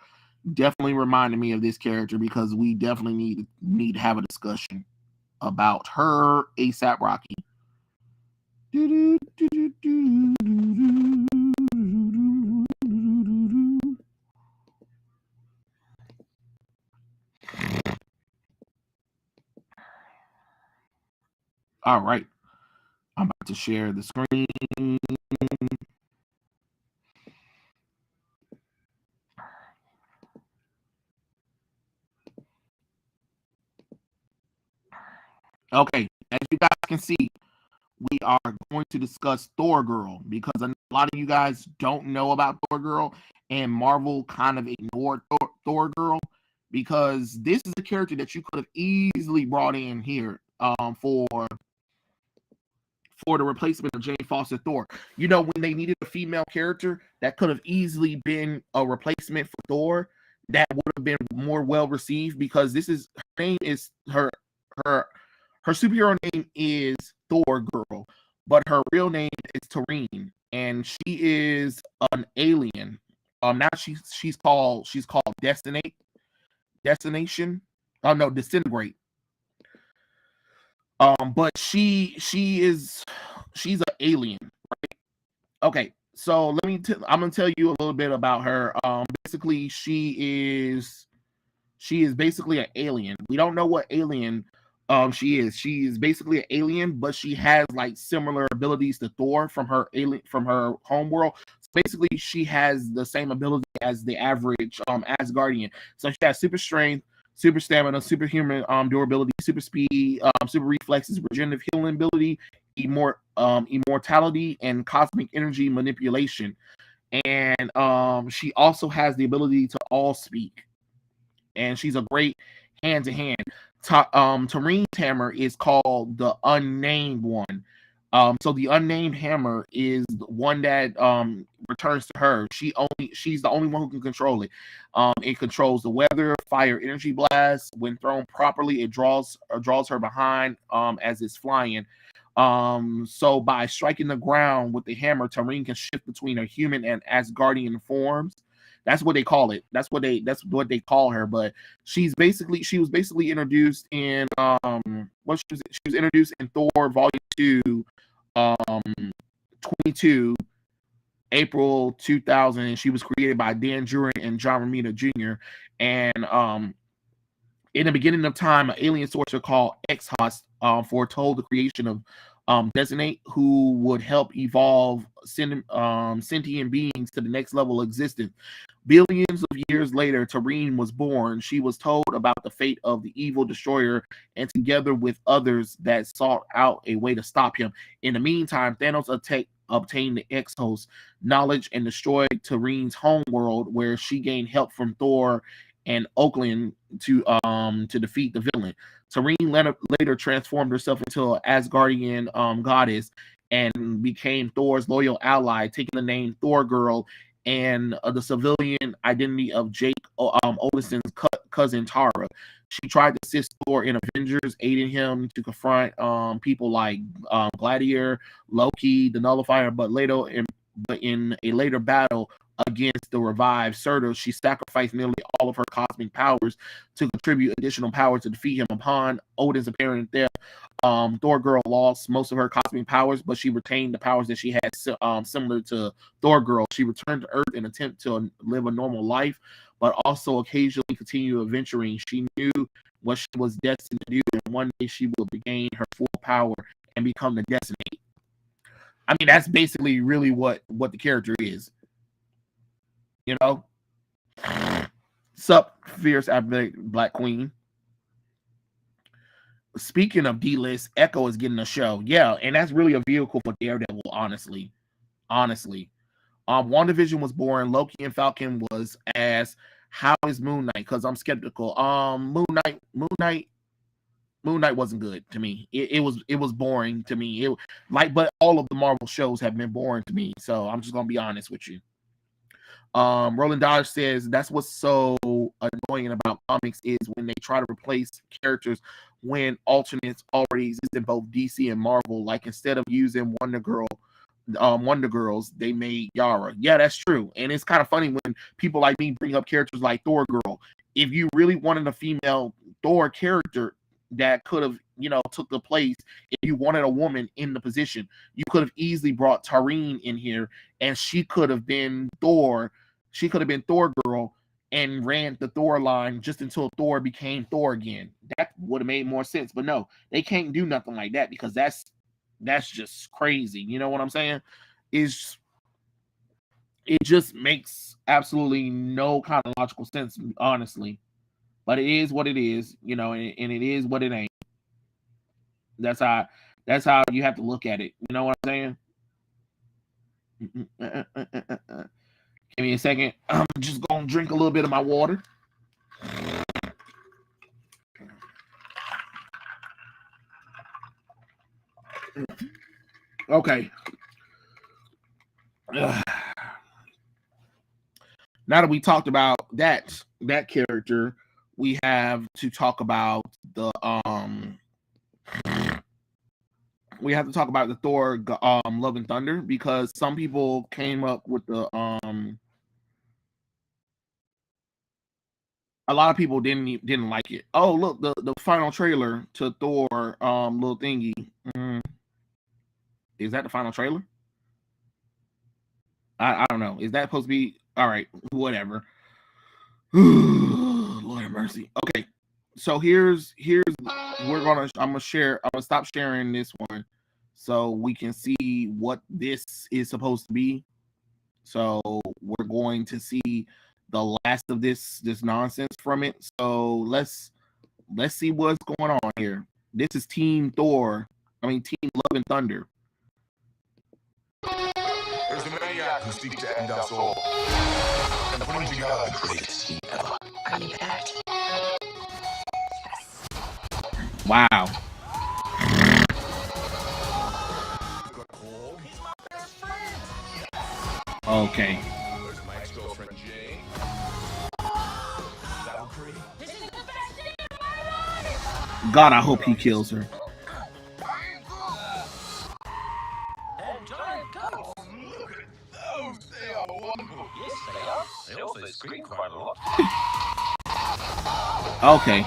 definitely reminding me of this character, because we definitely need to have a discussion about her ASAP Rocky. All right. I'm about to share the screen. Okay, as you guys can see, we are going to discuss Thor Girl, because a lot of you guys don't know about Thor Girl, and Marvel kind of ignored Thor Girl, because this is a character that you could have easily brought in here for the replacement of Jane Foster Thor. You know, when they needed a female character that could have easily been a replacement for Thor, that would have been more well received, because this is her name is her superhero name is Thor Girl, but her real name is Tareen, and she is an alien. Now she's called Destination. Oh no, Disintegrate. But she's an alien, right? Okay, so I'm gonna tell you a little bit about her. Basically, she is basically an alien. We don't know what alien she is. She is basically an alien, but she has like similar abilities to Thor from her home world. So basically, she has the same ability as the average Asgardian. So she has super strength, super stamina, superhuman durability, super speed, super reflexes, regenerative healing ability, immortality, and cosmic energy manipulation. And she also has the ability to all speak. And she's a great hand-to-hand. Tareen's hammer is called the Unnamed One. So the Unnamed Hammer is the one that returns to her. She's the only one who can control it. It controls the weather, fire, energy blasts. When thrown properly, it draws her behind as it's flying. So by striking the ground with the hammer, Tareen can shift between her human and Asgardian forms. That's what they call it. That's what they call her. But she was basically introduced in she was introduced in Thor Volume 2, 22 April 2000, and she was created by Dan Jurgen and John Romita Jr. And in the beginning of time, an alien sorcerer called Exhaust foretold the creation designate, who would help evolve sentient beings to the next level of existence. Billions of years later, Tareen was born. She was told about the fate of the evil destroyer, and together with others that sought out a way to stop him. In the meantime, Thanos obtained the Exos knowledge and destroyed Tareen's homeworld, where she gained help from Thor and Oakland to defeat the villain. Tareen later transformed herself into an Asgardian goddess and became Thor's loyal ally, taking the name Thor Girl and the civilian identity of Jake Odin's cousin Tara. She tried to assist Thor in Avengers, aiding him to confront people like Gladiator, Loki, the Nullifier, but in a later battle against the revived Surtur, she sacrificed nearly all of her cosmic powers to contribute additional power to defeat him. Upon Odin's apparent death, Thor Girl lost most of her cosmic powers, but she retained the powers that she had, similar to Thor Girl. She returned to Earth in an attempt to live a normal life, but also occasionally continue adventuring. She knew what she was destined to do, and one day she will regain her full power and become the Destiny. I mean, that's basically really what the character is. You know? Sup, fierce athletic Black Queen. Speaking of D-list, Echo is getting a show. Yeah, and that's really a vehicle for Daredevil, honestly. WandaVision was boring. Loki and Falcon was ass. How is Moon Knight? Because I'm skeptical. Moon Knight wasn't good to me. It was boring to me. But all of the Marvel shows have been boring to me. So I'm just gonna be honest with you. Roland Dodge says that's what's so annoying about comics is when they try to replace characters when alternates already exist in both DC and Marvel. Like instead of using Wonder Girls, they made Yara. Yeah, that's true. And it's kind of funny when people like me bring up characters like Thor Girl. If you really wanted a female Thor character that could have, took the place, if you wanted a woman in the position, you could have easily brought Tareen in here, and she could have been Thor. She could have been Thor Girl and ran the Thor line just until Thor became Thor again. That would have made more sense. But no, they can't do nothing like that because that's just crazy. You know what I'm saying? It just makes absolutely no kind of logical sense, honestly. But it is what it is, and it is what it ain't. That's how you have to look at it. You know what I'm saying? Give me a second. I'm just gonna drink a little bit of my water. Okay. Now that we talked about that character, we have to talk about the Thor Love and Thunder, because some people came up with the a lot of people didn't like it. Oh, look, the final trailer to Thor little thingy. Is that the final trailer? I don't know. Is that supposed to be all right? Whatever. Lord have mercy. Okay, so here's I'm gonna stop sharing this one so we can see what this is supposed to be. So we're going to see the last of this nonsense from it. So let's see what's going on here. This is Team Love and Thunder. There's a maniac who seeks to end us all. And putting together the greatest team ever. Are you back? Yes. Wow. He's my best friend. Okay. There's my ex-girlfriend Jane. Valkyrie. This is the best day of my life. God, I hope he kills her. And giant goats. Oh, look at those. They are wonderful. Yes, they are. They also scream quite a lot. Okay.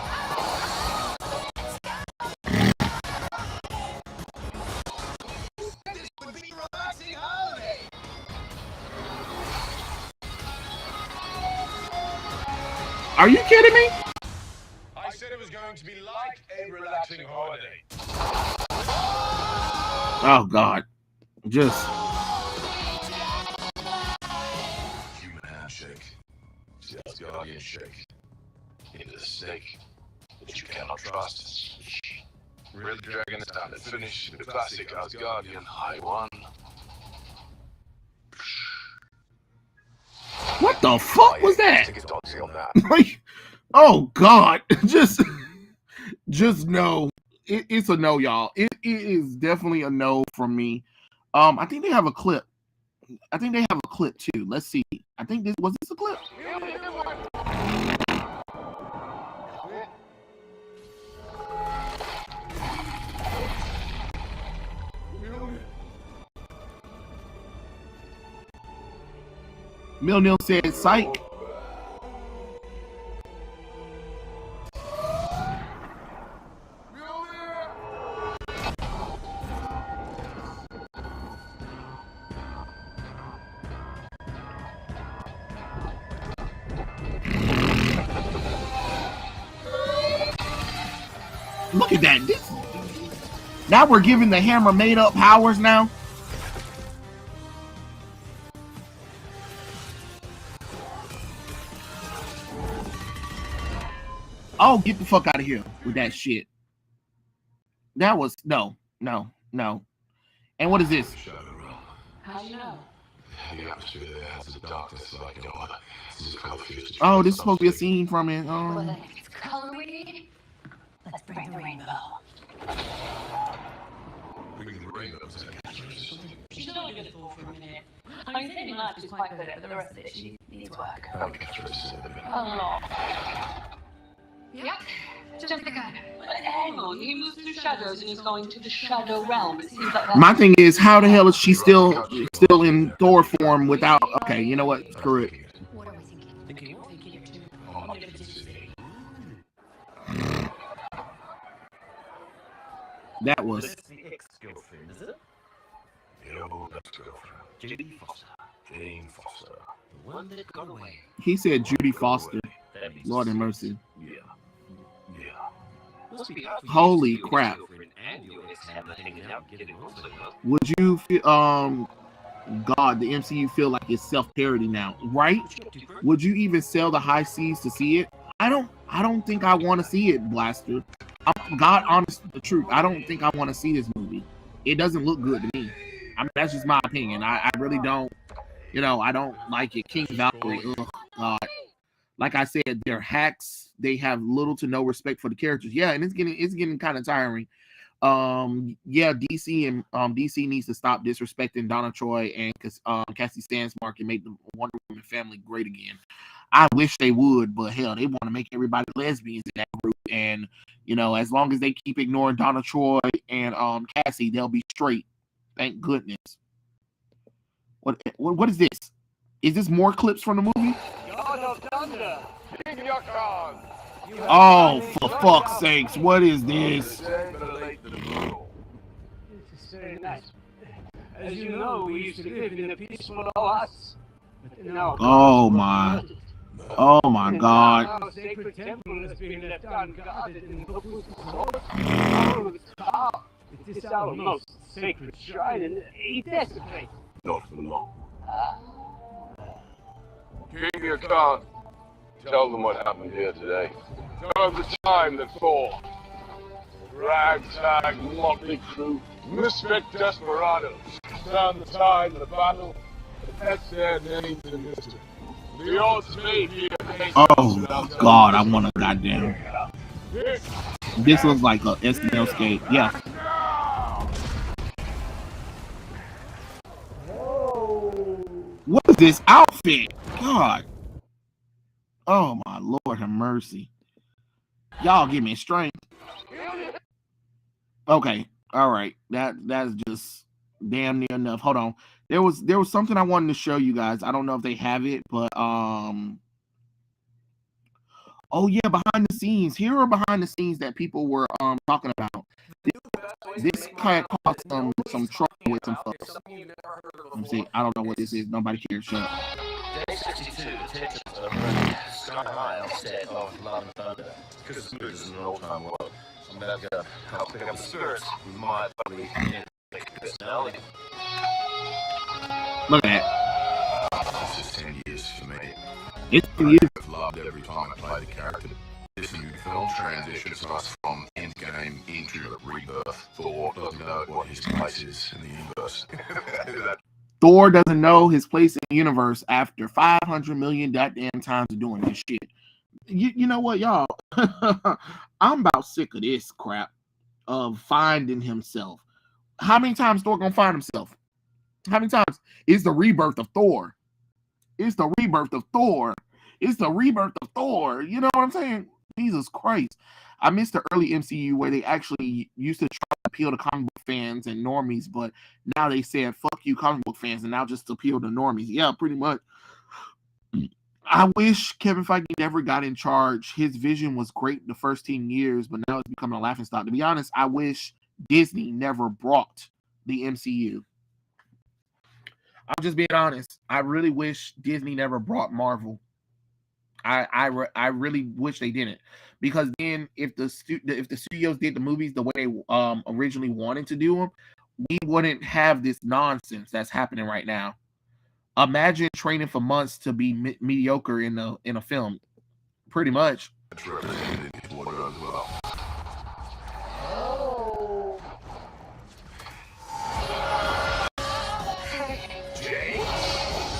This would be a relaxing holiday. Are you kidding me? I said it was going to be like a relaxing holiday. Oh God, just Human handshake. Just guardian shake. Into the snake that you cannot trust. Really dragging this down and finish the classic Asgardian high one. what the fuck was that? Take his dog seal now. Like, oh God, just no. It's a no, y'all. It is definitely a no from me. I think they have a clip. I think they have a clip too. Let's see. I think this was a clip. Milnil said, "Psych." Look at that. Now we're giving the hammer made up powers now. Oh, get the fuck out of here with that shit. That was no. And what is this? How do you know? The atmosphere there has a darkness like no other. Oh, this is supposed to be a scene from it. Well, it's colory. Let's bring the rainbow. Bring the rainbow. She's only good at Thor for a minute. I mean, maybe not, she's quite good at it, but the rest of it, she needs work. How many catchphrases have there been? A lot. Yep, just the gun. But hang on, he moves through shadows and he's going to the shadow realm. It seems like that. My thing is, how the hell is she still in Thor form without? Okay, you know what? Screw it. What are we thinking? Thinking what? Thinking it too. Oh, I'm getting to see. That was. That's the ex-girlfriend, is it? Yo, that's girlfriend. Judy Foster. Jane Foster. The one that got away. He said Judy Foster. That means Lord have mercy. Yeah. Must be hard for you Holy to see your crap. ex-girlfriend and your ex-hammer hanging out getting on so well. Would you feel? God, the MCU feel like it's self-parody now, right? Would you even sell the high seas to see it? I don't think I want to see it, Blaster. God, honest, the truth. I don't think I want to see this movie. It doesn't look good to me. I mean, that's just my opinion. I really don't. You know, I don't like it. King Valkyrie. Ugh, God. Like I said, they're hacks. They have little to no respect for the characters. Yeah, and it's getting kind of tiring. Yeah, DC and DC needs to stop disrespecting Donna Troy and Cassie Sandsmark and make the Wonder Woman family great again. I wish they would, but hell, they want to make everybody lesbians in that group. And you know, as long as they keep ignoring Donna Troy and Cassie, they'll be straight. Thank goodness. What is this? Is this more clips from the movie? God of Thunder, King Yakon. Oh, for fuck's sakes, what is this? This is very nice. As you know, we used to live in a peaceful oasis. But now, Oh my God. Our sacred temple has been left unguarded and it is our most sacred shrine and it desecrates. Not for long. King Yakon, tell them what happened here today. Tell them the time that Thor, ragtag motley crew, misfit desperados, stand the tide of the battle, and etch their names in history. The odds may be against Oh God, I want to goddamn. This looks like a SNL skate. Yeah. What is this outfit? God. Oh my Lord have mercy. Y'all give me strength. Okay. All right. That's just damn near enough. Hold on. There was something I wanted to show you guys. I don't know if they have it, but oh yeah, behind the scenes. Here are behind the scenes that people were talking about. This kind of caused some trouble with some folks. Let me see. I don't know what this is. Nobody cares. Shut up. Day 62, tensions are running sky high on set of Love and Thunder. Because the mood is an all-time world. I'm about to help pick up the spirits with my lovely personality. Look at that. This is 10 years for me. It's you. I've loved every time I play the character. This new film transitions us from Endgame into Rebirth. Thor doesn't know what his place is in the universe. Thor doesn't know his place in the universe after 500 million goddamn times of doing this shit. You know what, y'all? I'm about sick of this crap of finding himself. How many times Thor gonna find himself? How many times? It's the rebirth of Thor. It's the rebirth of Thor. It's the rebirth of Thor. You know what I'm saying? Jesus Christ. I miss the early MCU where they actually used to try to appeal to comic book fans and normies, but now they said, fuck you comic book fans, and now just appeal to normies. Yeah, pretty much. I wish Kevin Feige never got in charge. His vision was great the first 10 years, but now it's becoming a laughingstock. To be honest, I wish Disney never brought the MCU. I'm just being honest. I really wish Disney never brought Marvel. I really wish they didn't, because then if the studios did the movies the way they originally wanted to do them, we wouldn't have this nonsense that's happening right now. Imagine training for months to be mediocre in a film, pretty much. That's represented in Water as well.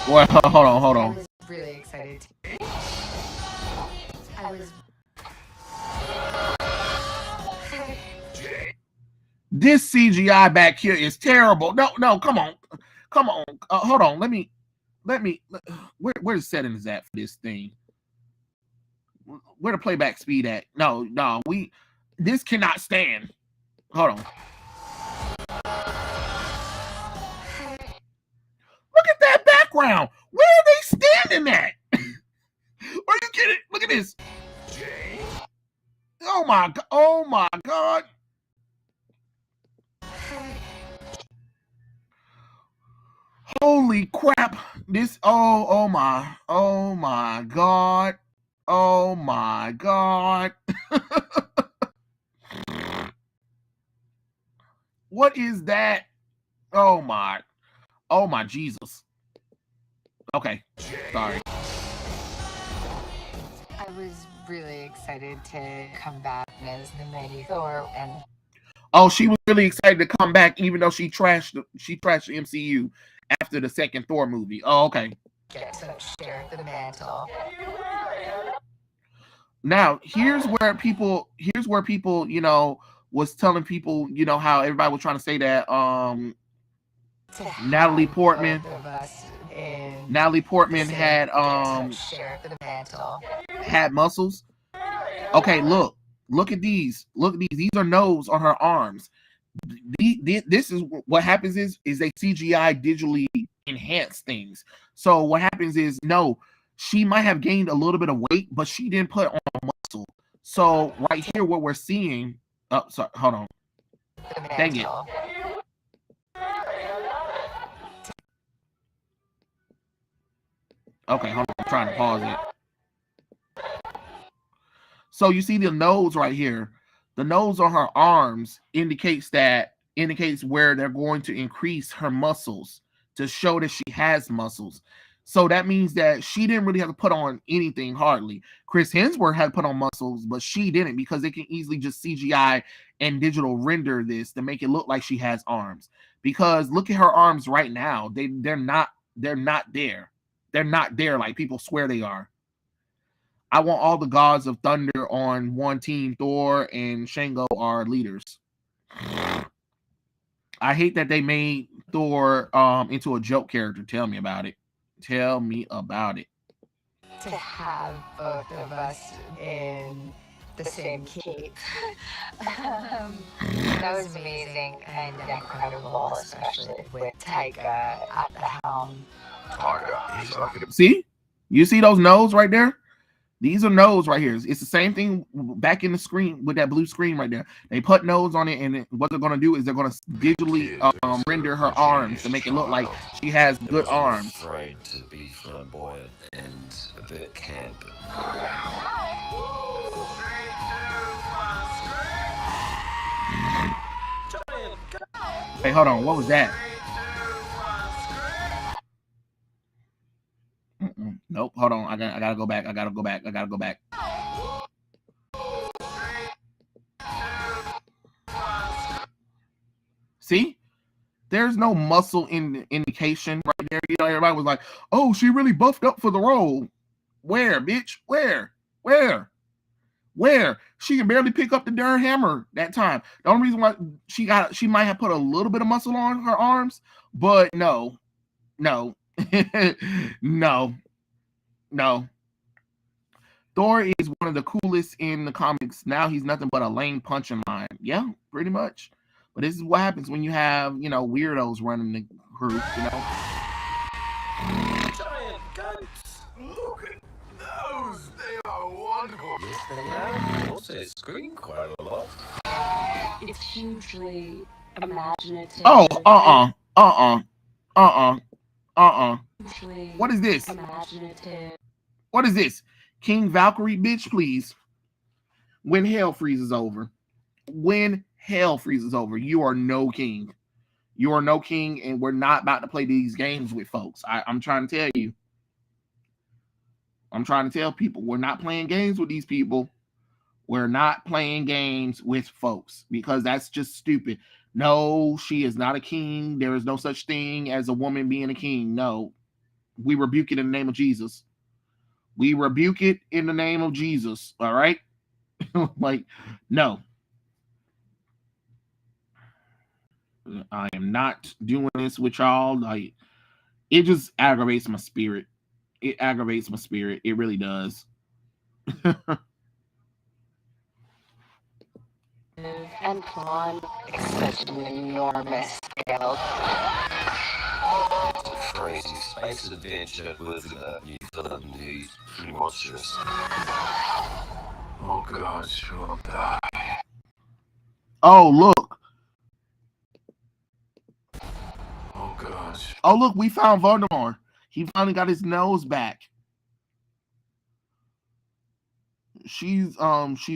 Well, hold on. I was really excited. This CGI back here is terrible. No, come on. Hold on. Let me. Where the setting is at for this thing? Where the playback speed at? No. This cannot stand. Hold on. Look at that background. Where are they standing at? Are you kidding? Look at this. Oh my God. Holy crap. This, oh my God. Oh my God. What is that? Oh my Jesus. Okay, sorry. I was really excited to come back as the mighty Thor, and Oh, she was really excited to come back, even though she trashed the MCU after the second Thor movie. Oh, okay. get to share the mantle. Now, here's where people, was telling people, how everybody was trying to say that Natalie Portman had had muscles. Okay, look at these. These are nodes on her arms. This is what happens is they CGI digitally enhance things. So what happens is, no, she might have gained a little bit of weight, but she didn't put on muscle. So right here, what we're seeing, sorry, hold on. Dang it. Okay, hold on. I'm trying to pause it. So you see the nodes right here. The nodes on her arms indicates where they're going to increase her muscles to show that she has muscles. So that means that she didn't really have to put on anything hardly. Chris Hemsworth had to put on muscles, but she didn't, because they can easily just CGI and digital render this to make it look like she has arms. Because look at her arms right now. They're not there. They're not there like people swear they are. I want all the gods of thunder on one team. Thor and Shango are leaders. I hate that they made Thor into a joke character. Tell me about it. Tell me about it. To have both of us in the same cape. That was amazing and incredible, especially with Taika at the helm. Taika, he's like a... See? You see those nodes right there? These are nodes right here. It's the same thing back in the screen with that blue screen right there. They put nodes on it, and what they're going to do is they're going to digitally render her arms to make it look like she has good arms. Afraid to be flamboyant and a bit camp. Hey, hold on. What was that? Nope. Hold on. I gotta go back. I gotta go back. See? There's no muscle indication right there. You know, everybody was like, "Oh, she really buffed up for the role." Where, bitch? Where? She can barely pick up the darn hammer that time. The only reason why she might have put a little bit of muscle on her arms, but no. no. Thor is one of the coolest in the comics. Now he's nothing but a lame punching line. Yeah, pretty much. But this is what happens when you have, weirdos running the group, Giant goats! Look at those! They are wonderful! Yes, they are. They also scream quite a lot. It's hugely imaginative. Oh, What is this? Imaginative. What is this? King Valkyrie, bitch, please. When hell freezes over. You are no king. You are no king, and we're not about to play these games with folks. I'm trying to tell you. I'm trying to tell people we're not playing games with these people. We're not playing games with folks because that's just stupid. No, she is not a king. There is no such thing as a woman being a king. No, we rebuke it in the name of Jesus. We rebuke it in the name of Jesus. All right. Like, no. I am not doing this with y'all. Like, it just aggravates my spirit. It aggravates my spirit. It really does. And on such an enormous scale. It's a crazy space adventure with new villain who's pretty monstrous. Oh god, she'll die. Oh, look. Oh gosh. Oh, look, we found Voldemort. He finally got his nose back. She's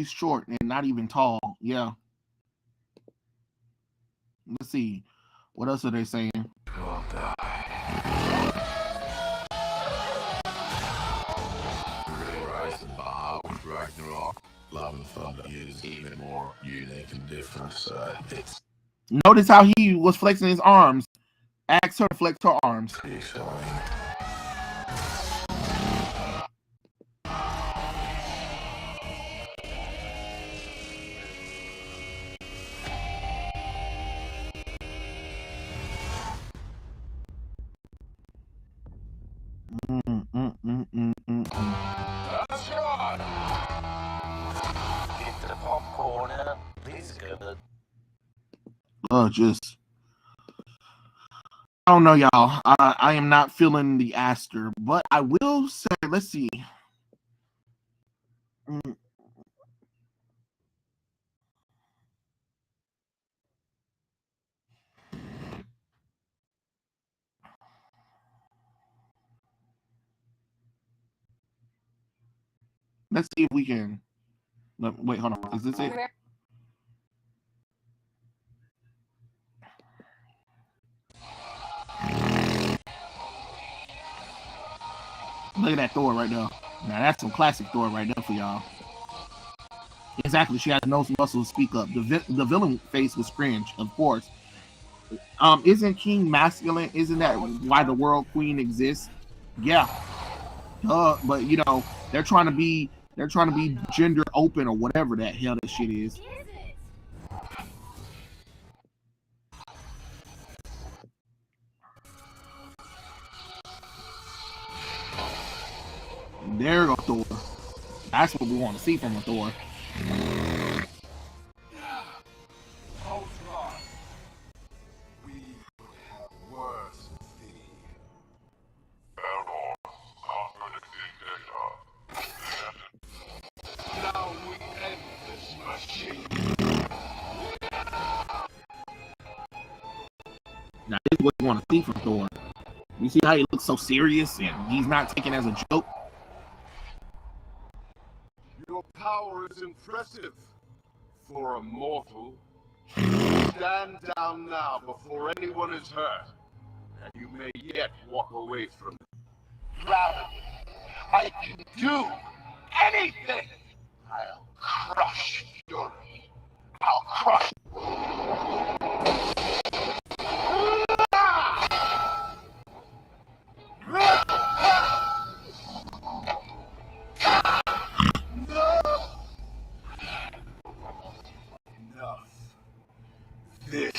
short and not even tall. Yeah. Let's see. What else are they saying? She'll die. Rise and Bar with Ragnarok. Love and Thunder is even more unique and different. So it's Notice how he was flexing his arms. Ask her to flex her arms. pretty exciting. That's right. Get the popcorn out. These are good. Just I don't know, y'all. I am not feeling the Aster, but I will say, let's see. Let's see if we can. Wait, hold on. Is this it? Look at that Thor right there. Now that's some classic Thor right there for y'all. Exactly. She has no muscle to speak up. The villain face was cringe, of course. Isn't King masculine? Isn't that why the World Queen exists? Yeah. But they're trying to be gender open or whatever that hell that shit is. There go Thor. That's what we want to see from a Thor. We have worse with thee. Error. Now we end this machine. Now this is what we want to see from Thor. You see how he looks so serious and he's not taken as a joke? Your power is impressive for a mortal. Stand down now before anyone is hurt, and you may yet walk away from it. Gravity. I can do anything. I'll crush Fury. I'll crush. Enough. This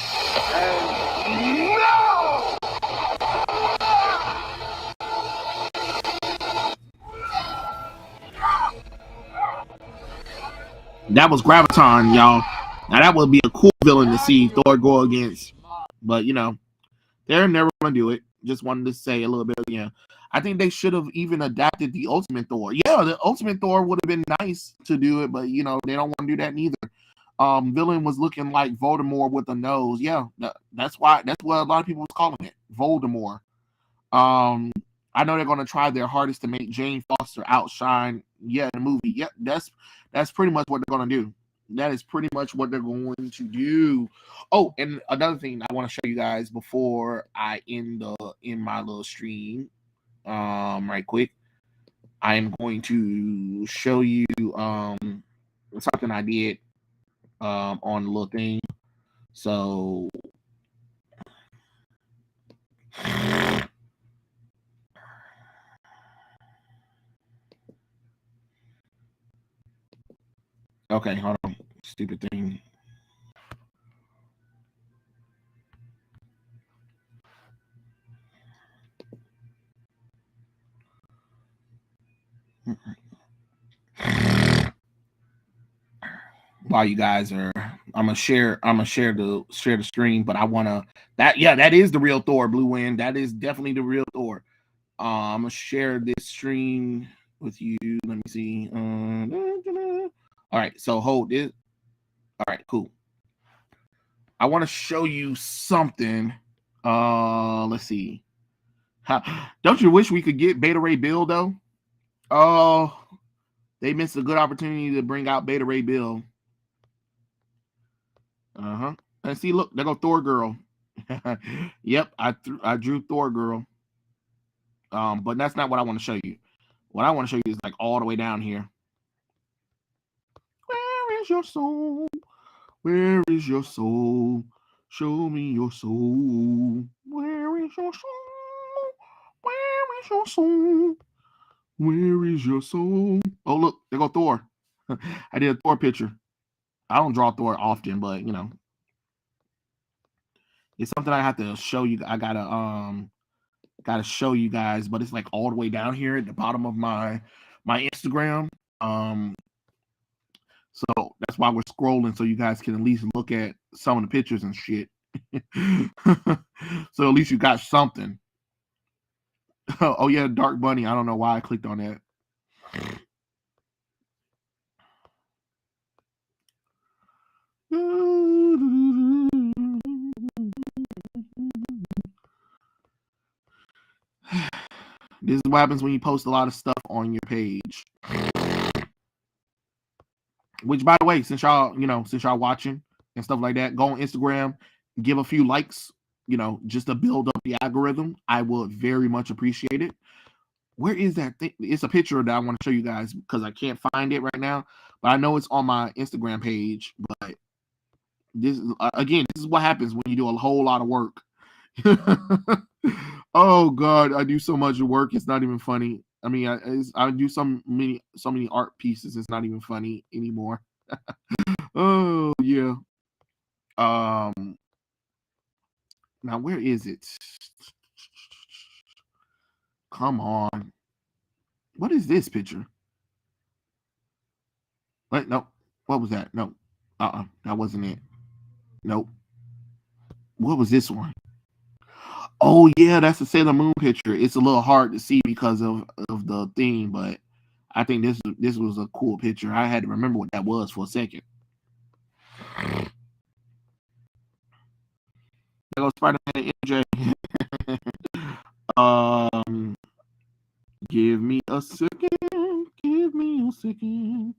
and no! That was Graviton, y'all. Now that would be a cool villain to see Thor go against, but you know they're never gonna do it. Just wanted to say a little bit. Yeah, I think they should have even adapted the Ultimate Thor. Yeah, the Ultimate Thor would have been nice to do it, but you know they don't want to do that neither. Villain was looking like Voldemort with a nose. Yeah, that's what a lot of people was calling it, Voldemort. I know they're gonna try their hardest to make Jane Foster outshine. Yeah, the movie. Yeah, that's pretty much what they're gonna do. That is pretty much what they're going to do. Oh, and another thing I want to show you guys before I end my little stream, right quick. I am going to show you something I did on the little thing. So okay, hold on. Stupid thing. While you guys are, I'm gonna share the screen, but I wanna that is the real Thor, Blue Wind. That is definitely the real Thor. I'm gonna share this screen with you. Let me see. All right, so hold it. All right, cool. I want to show you something. Let's see. Don't you wish we could get Beta Ray Bill though? Oh, they missed a good opportunity to bring out Beta Ray Bill. And see, look, there go Thor girl. Yep, I drew Thor girl. But that's not what I want to show you. What I want to show you is like all the way down here. Where is your soul? Where is your soul? Show me your soul. Where is your soul? Where is your soul? Where is your soul? Oh, look, there go Thor. I did a Thor picture. I don't draw Thor often, but you know, it's something I have to show you. I gotta show you guys, but it's like all the way down here at the bottom of my Instagram. So that's why we're scrolling, so you guys can at least look at some of the pictures and shit. So at least you got something. Oh yeah, Dark Bunny. I don't know why I clicked on that. This is what happens when you post a lot of stuff on your page. Which, by the way, since y'all watching and stuff like that, go on Instagram, give a few likes, just to build up the algorithm. I would very much appreciate it. Where is that thing? It's a picture that I want to show you guys because I can't find it right now, but I know it's on my Instagram page. But this is what happens when you do a whole lot of work. Oh God, I do so much work. It's not even funny. I mean, I do so many art pieces. It's not even funny anymore. Oh yeah. Now where is it? Come on. What is this picture? Wait, no. What was that? No. That wasn't it. Nope. What was this one? Oh yeah, that's the Sailor Moon picture. It's a little hard to see because of the theme, but I think this was a cool picture. I had to remember what that was for a second. There goes Spider-Man MJ. Give me a second. Give me a second.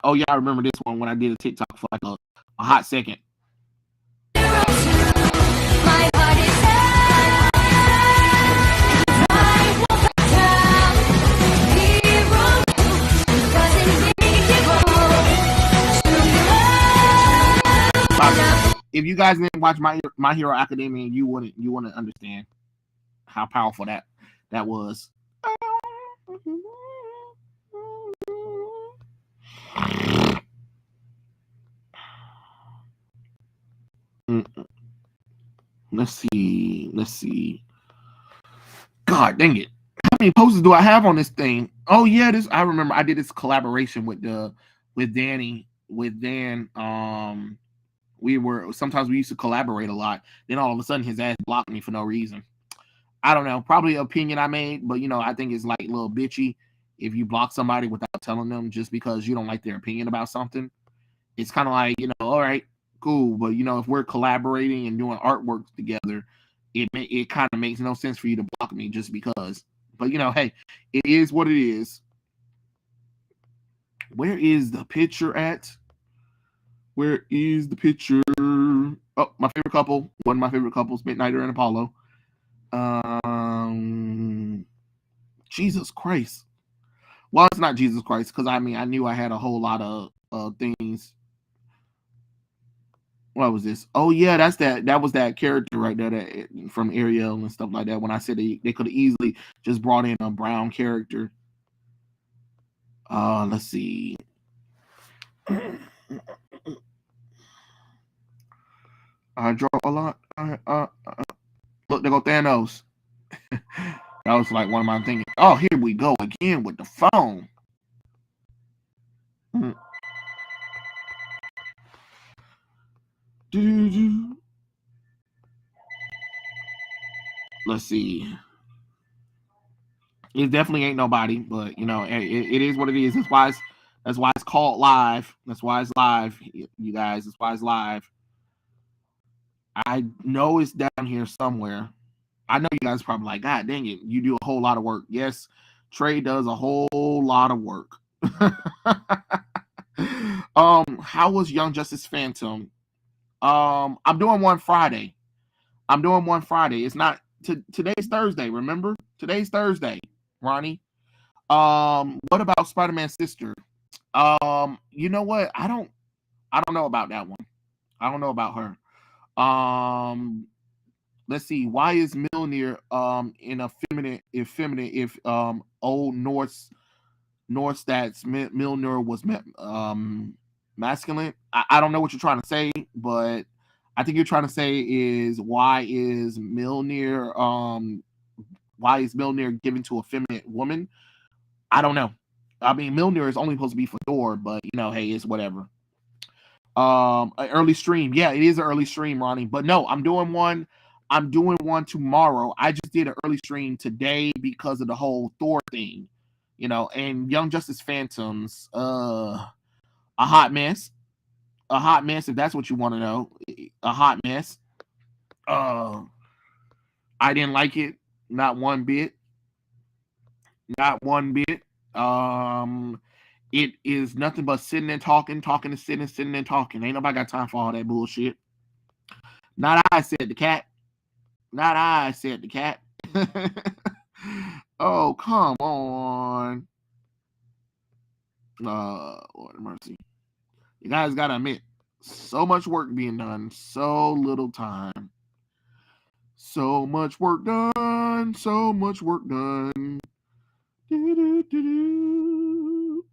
Oh yeah, I remember this one when I did a TikTok for like a hot second. If you guys didn't watch My Hero Academia, you wouldn't understand how powerful that was. Let's see. God dang it! How many posters do I have on this thing? Oh yeah, I remember I did this collaboration with Dan. Sometimes we used to collaborate a lot. Then all of a sudden his ass blocked me for no reason. I don't know, probably an opinion I made, but I think it's like a little bitchy if you block somebody without telling them just because you don't like their opinion about something. It's kind of like, all right, cool, but if we're collaborating and doing artwork together, it kind of makes no sense for you to block me just because. But hey, it is what it is. Where is the picture at? Where is the picture? Oh, my favorite couple. One of my favorite couples, Midnighter and Apollo. Jesus Christ. Well, it's not Jesus Christ, because I knew I had a whole lot of things. What was this? Oh yeah, that was that character right there from Ariel and stuff like that. When I said they could have easily just brought in a brown character. Let's see. I draw a lot. Look, there go Thanos. That was like one of my thinking. Oh, here we go again with the phone. Let's see. It definitely ain't nobody, but it is what it is. That's why it's called live. That's why it's live, you guys. That's why it's live. I know it's down here somewhere. I know you guys are probably like, God dang it, you do a whole lot of work. Yes, Trey does a whole lot of work. How was Young Justice Phantom? I'm doing one Friday. It's not today's Thursday, remember? Today's Thursday, Ronnie. What about Spider-Man's sister? You know what? I don't know about that one. I don't know about her. Let's see. Why is Mjolnir in effeminate if old Norse stats Mjolnir was masculine? I don't know what you're trying to say, but I think you're trying to say is why is Mjolnir given to a feminine woman? I don't know. I mean, Mjolnir is only supposed to be for Thor, but hey, it's whatever. An early stream. Yeah, it is an early stream, Ronnie. But no, I'm doing one tomorrow. I just did an early stream today because of the whole Thor thing. And Young Justice Phantoms, a hot mess. A hot mess, if that's what you want to know. A hot mess. I didn't like it. Not one bit. Not one bit. It is nothing but sitting and talking and sitting and talking. Ain't nobody got time for all that bullshit. Not I, said the cat. Not I, said the cat. Oh, come on. Lord have mercy. You guys gotta admit, so much work being done, so little time. So much work done, so much work done.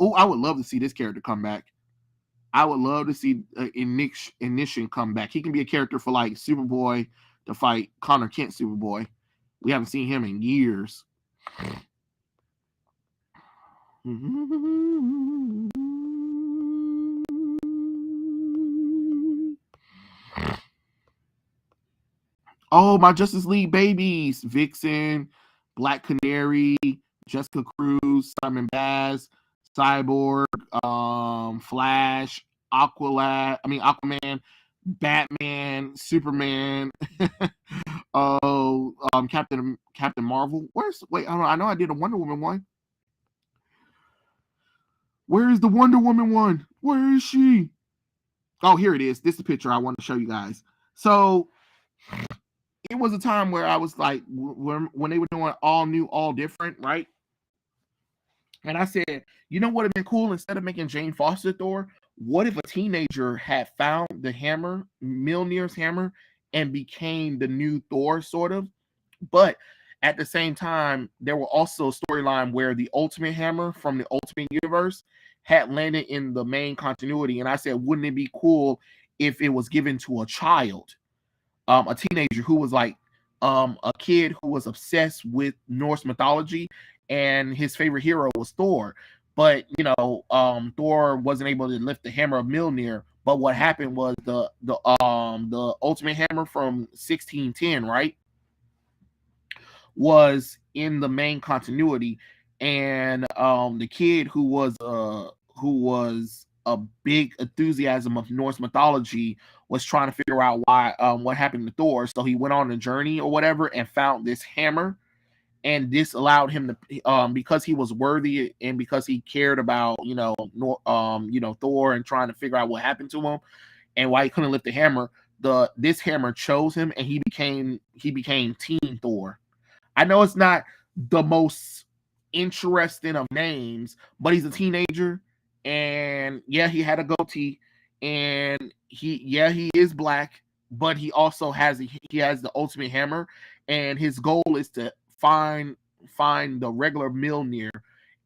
Oh, I would love to see this character come back. I would love to see Ignition come back. He can be a character for like Superboy to fight Connor Kent Superboy. We haven't seen him in years. Oh, my Justice League babies. Vixen, Black Canary, Jessica Cruz, Simon Baz, Cyborg, Flash, Aquaman, Batman, Superman. Captain Marvel. I know I did a Wonder Woman one. Where is the Wonder Woman one? Where is she? Oh, here it is. This is the picture I want to show you guys. So it was a time where I was like, when they were doing all new, all different, right? And I said, you know what would have been cool instead of making Jane Foster Thor? What if a teenager had found the hammer, Mjolnir's hammer, and became the new Thor, sort of? But at the same time, there were also a storyline where the Ultimate Hammer from the Ultimate Universe had landed in the main continuity. And I said, wouldn't it be cool if it was given to a child, a teenager who was like a kid who was obsessed with Norse mythology, and his favorite hero was Thor. But Thor wasn't able to lift the hammer of Mjolnir. But what happened was the Ultimate Hammer from 1610, right, was in the main continuity, and the kid who was a big enthusiasm of Norse mythology was trying to figure out why what happened to Thor. So he went on a journey or whatever and found this hammer, and this allowed him to because he was worthy and because he cared about Thor and trying to figure out what happened to him and why he couldn't lift the hammer. This hammer chose him, and he became Teen Thor. I know it's not the most interesting of names, but he's a teenager, and yeah, he had a goatee, and he is black, but he also has the ultimate hammer, and his goal is to find the regular Mjolnir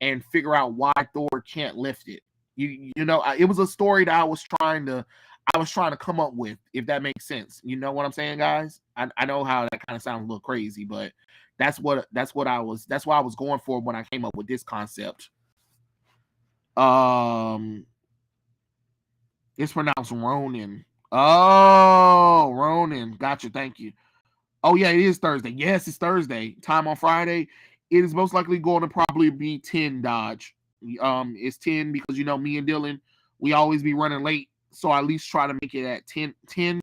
and figure out why Thor can't lift it. It was a story that I was trying to come up with, if that makes sense. You know what I'm saying, guys? I know how that kind of sounds a little crazy, but that's what I was going for when I came up with this concept. It's pronounced Ronin. Oh, Ronin. Gotcha. Thank you. Oh yeah, it is Thursday. Yes, it's Thursday. Time on Friday. It is most likely going to probably be 10 Dodge. It's 10 because me and Dylan, we always be running late. So I at least try to make it at 10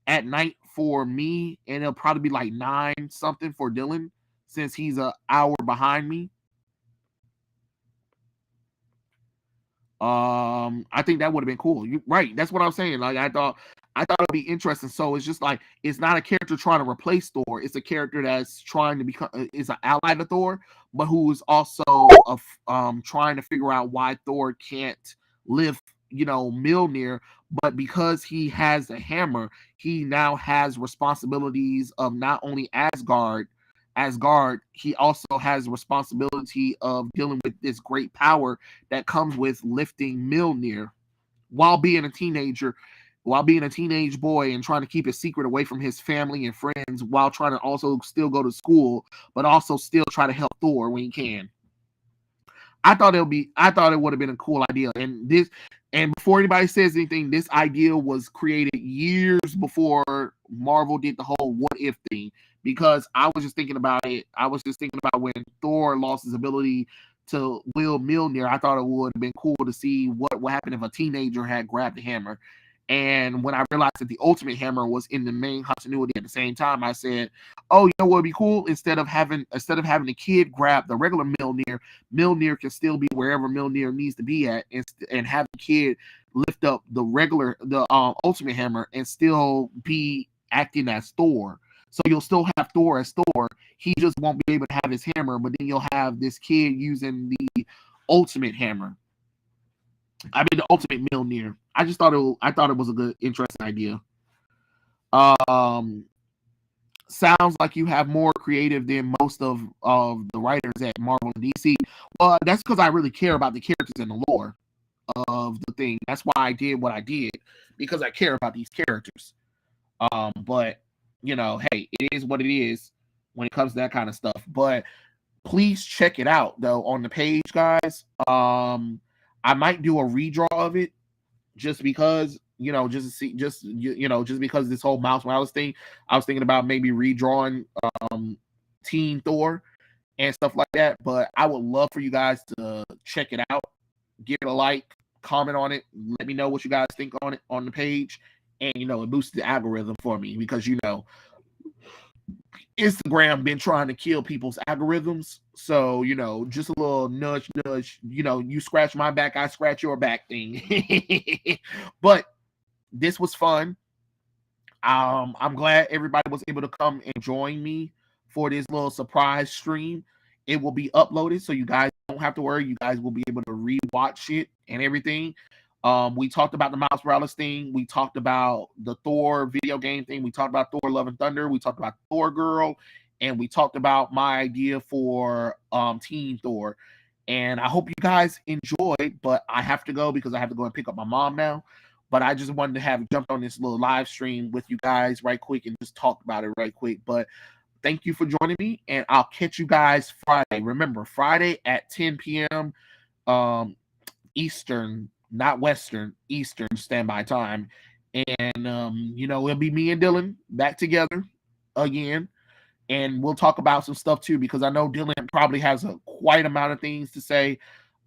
at night for me, and it'll probably be like 9 something for Dylan since he's an hour behind me. I think that would have been cool. Right, that's what I'm saying. Like I thought it'd be interesting. So it's just like it's not a character trying to replace Thor. It's a character that's trying to become is an ally to Thor, but who is also trying to figure out why Thor can't lift Mjolnir. But because he has a hammer, he now has responsibilities of not only Asgard, he also has responsibility of dealing with this great power that comes with lifting Mjolnir while being a teenage boy and trying to keep a secret away from his family and friends, while trying to also still go to school, but also still try to help Thor when he can. I thought it would have been a cool idea. And before anybody says anything, this idea was created years before Marvel did the whole what if thing, because I was just thinking about it. I was just thinking about when Thor lost his ability to wield Mjolnir. I thought it would have been cool to see what would happen if a teenager had grabbed the hammer. And when I realized that the Ultimate Hammer was in the main continuity at the same time, I said, "Oh, you know what would be cool? Instead of having the kid grab the regular Mjolnir can still be wherever Mjolnir needs to be at, and have the kid lift up the Ultimate Hammer and still be acting as Thor. So you'll still have Thor as Thor. He just won't be able to have his hammer, but then you'll have this kid using the Ultimate Hammer. I mean, the Ultimate Mjolnir. I thought it was a good, interesting idea. Sounds like you have more creative than most of the writers at Marvel and DC. Well, that's because I really care about the characters and the lore of the thing. That's why I did what I did, because I care about these characters. But hey, it is what it is when it comes to that kind of stuff. But please check it out though on the page, guys. I might do a redraw of it just because, just to see, just because this whole Miles Morales thing. I was thinking about maybe redrawing Teen Thor and stuff like that. But I would love for you guys to check it out, give it a like, comment on it, let me know what you guys think on it on the page, and it boosts the algorithm for me because Instagram been trying to kill people's algorithms. So, you know, just a little nudge, you know, you scratch my back, I scratch your back thing. But this was fun. I'm glad everybody was able to come and join me for this little surprise stream. It will be uploaded, so you guys don't have to worry. You guys will be able to rewatch it and everything. We talked about the Miles Morales thing. We talked about the Thor video game thing. We talked about Thor Love and Thunder. We talked about Thor Girl, and we talked about my idea for Team Thor. And I hope you guys enjoyed, but I have to go because I have to go and pick up my mom now. But I just wanted to have jumped on this little live stream with you guys right quick and just talk about it right quick. But thank you for joining me, and I'll catch you guys Friday. Remember, Friday at 10 p.m. Eastern, not Western, Eastern standby time. And, you know, it'll be me and Dylan back together again. And we'll talk about some stuff too, because I know Dylan probably has a quite amount of things to say.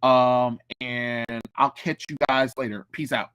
And I'll catch you guys later. Peace out.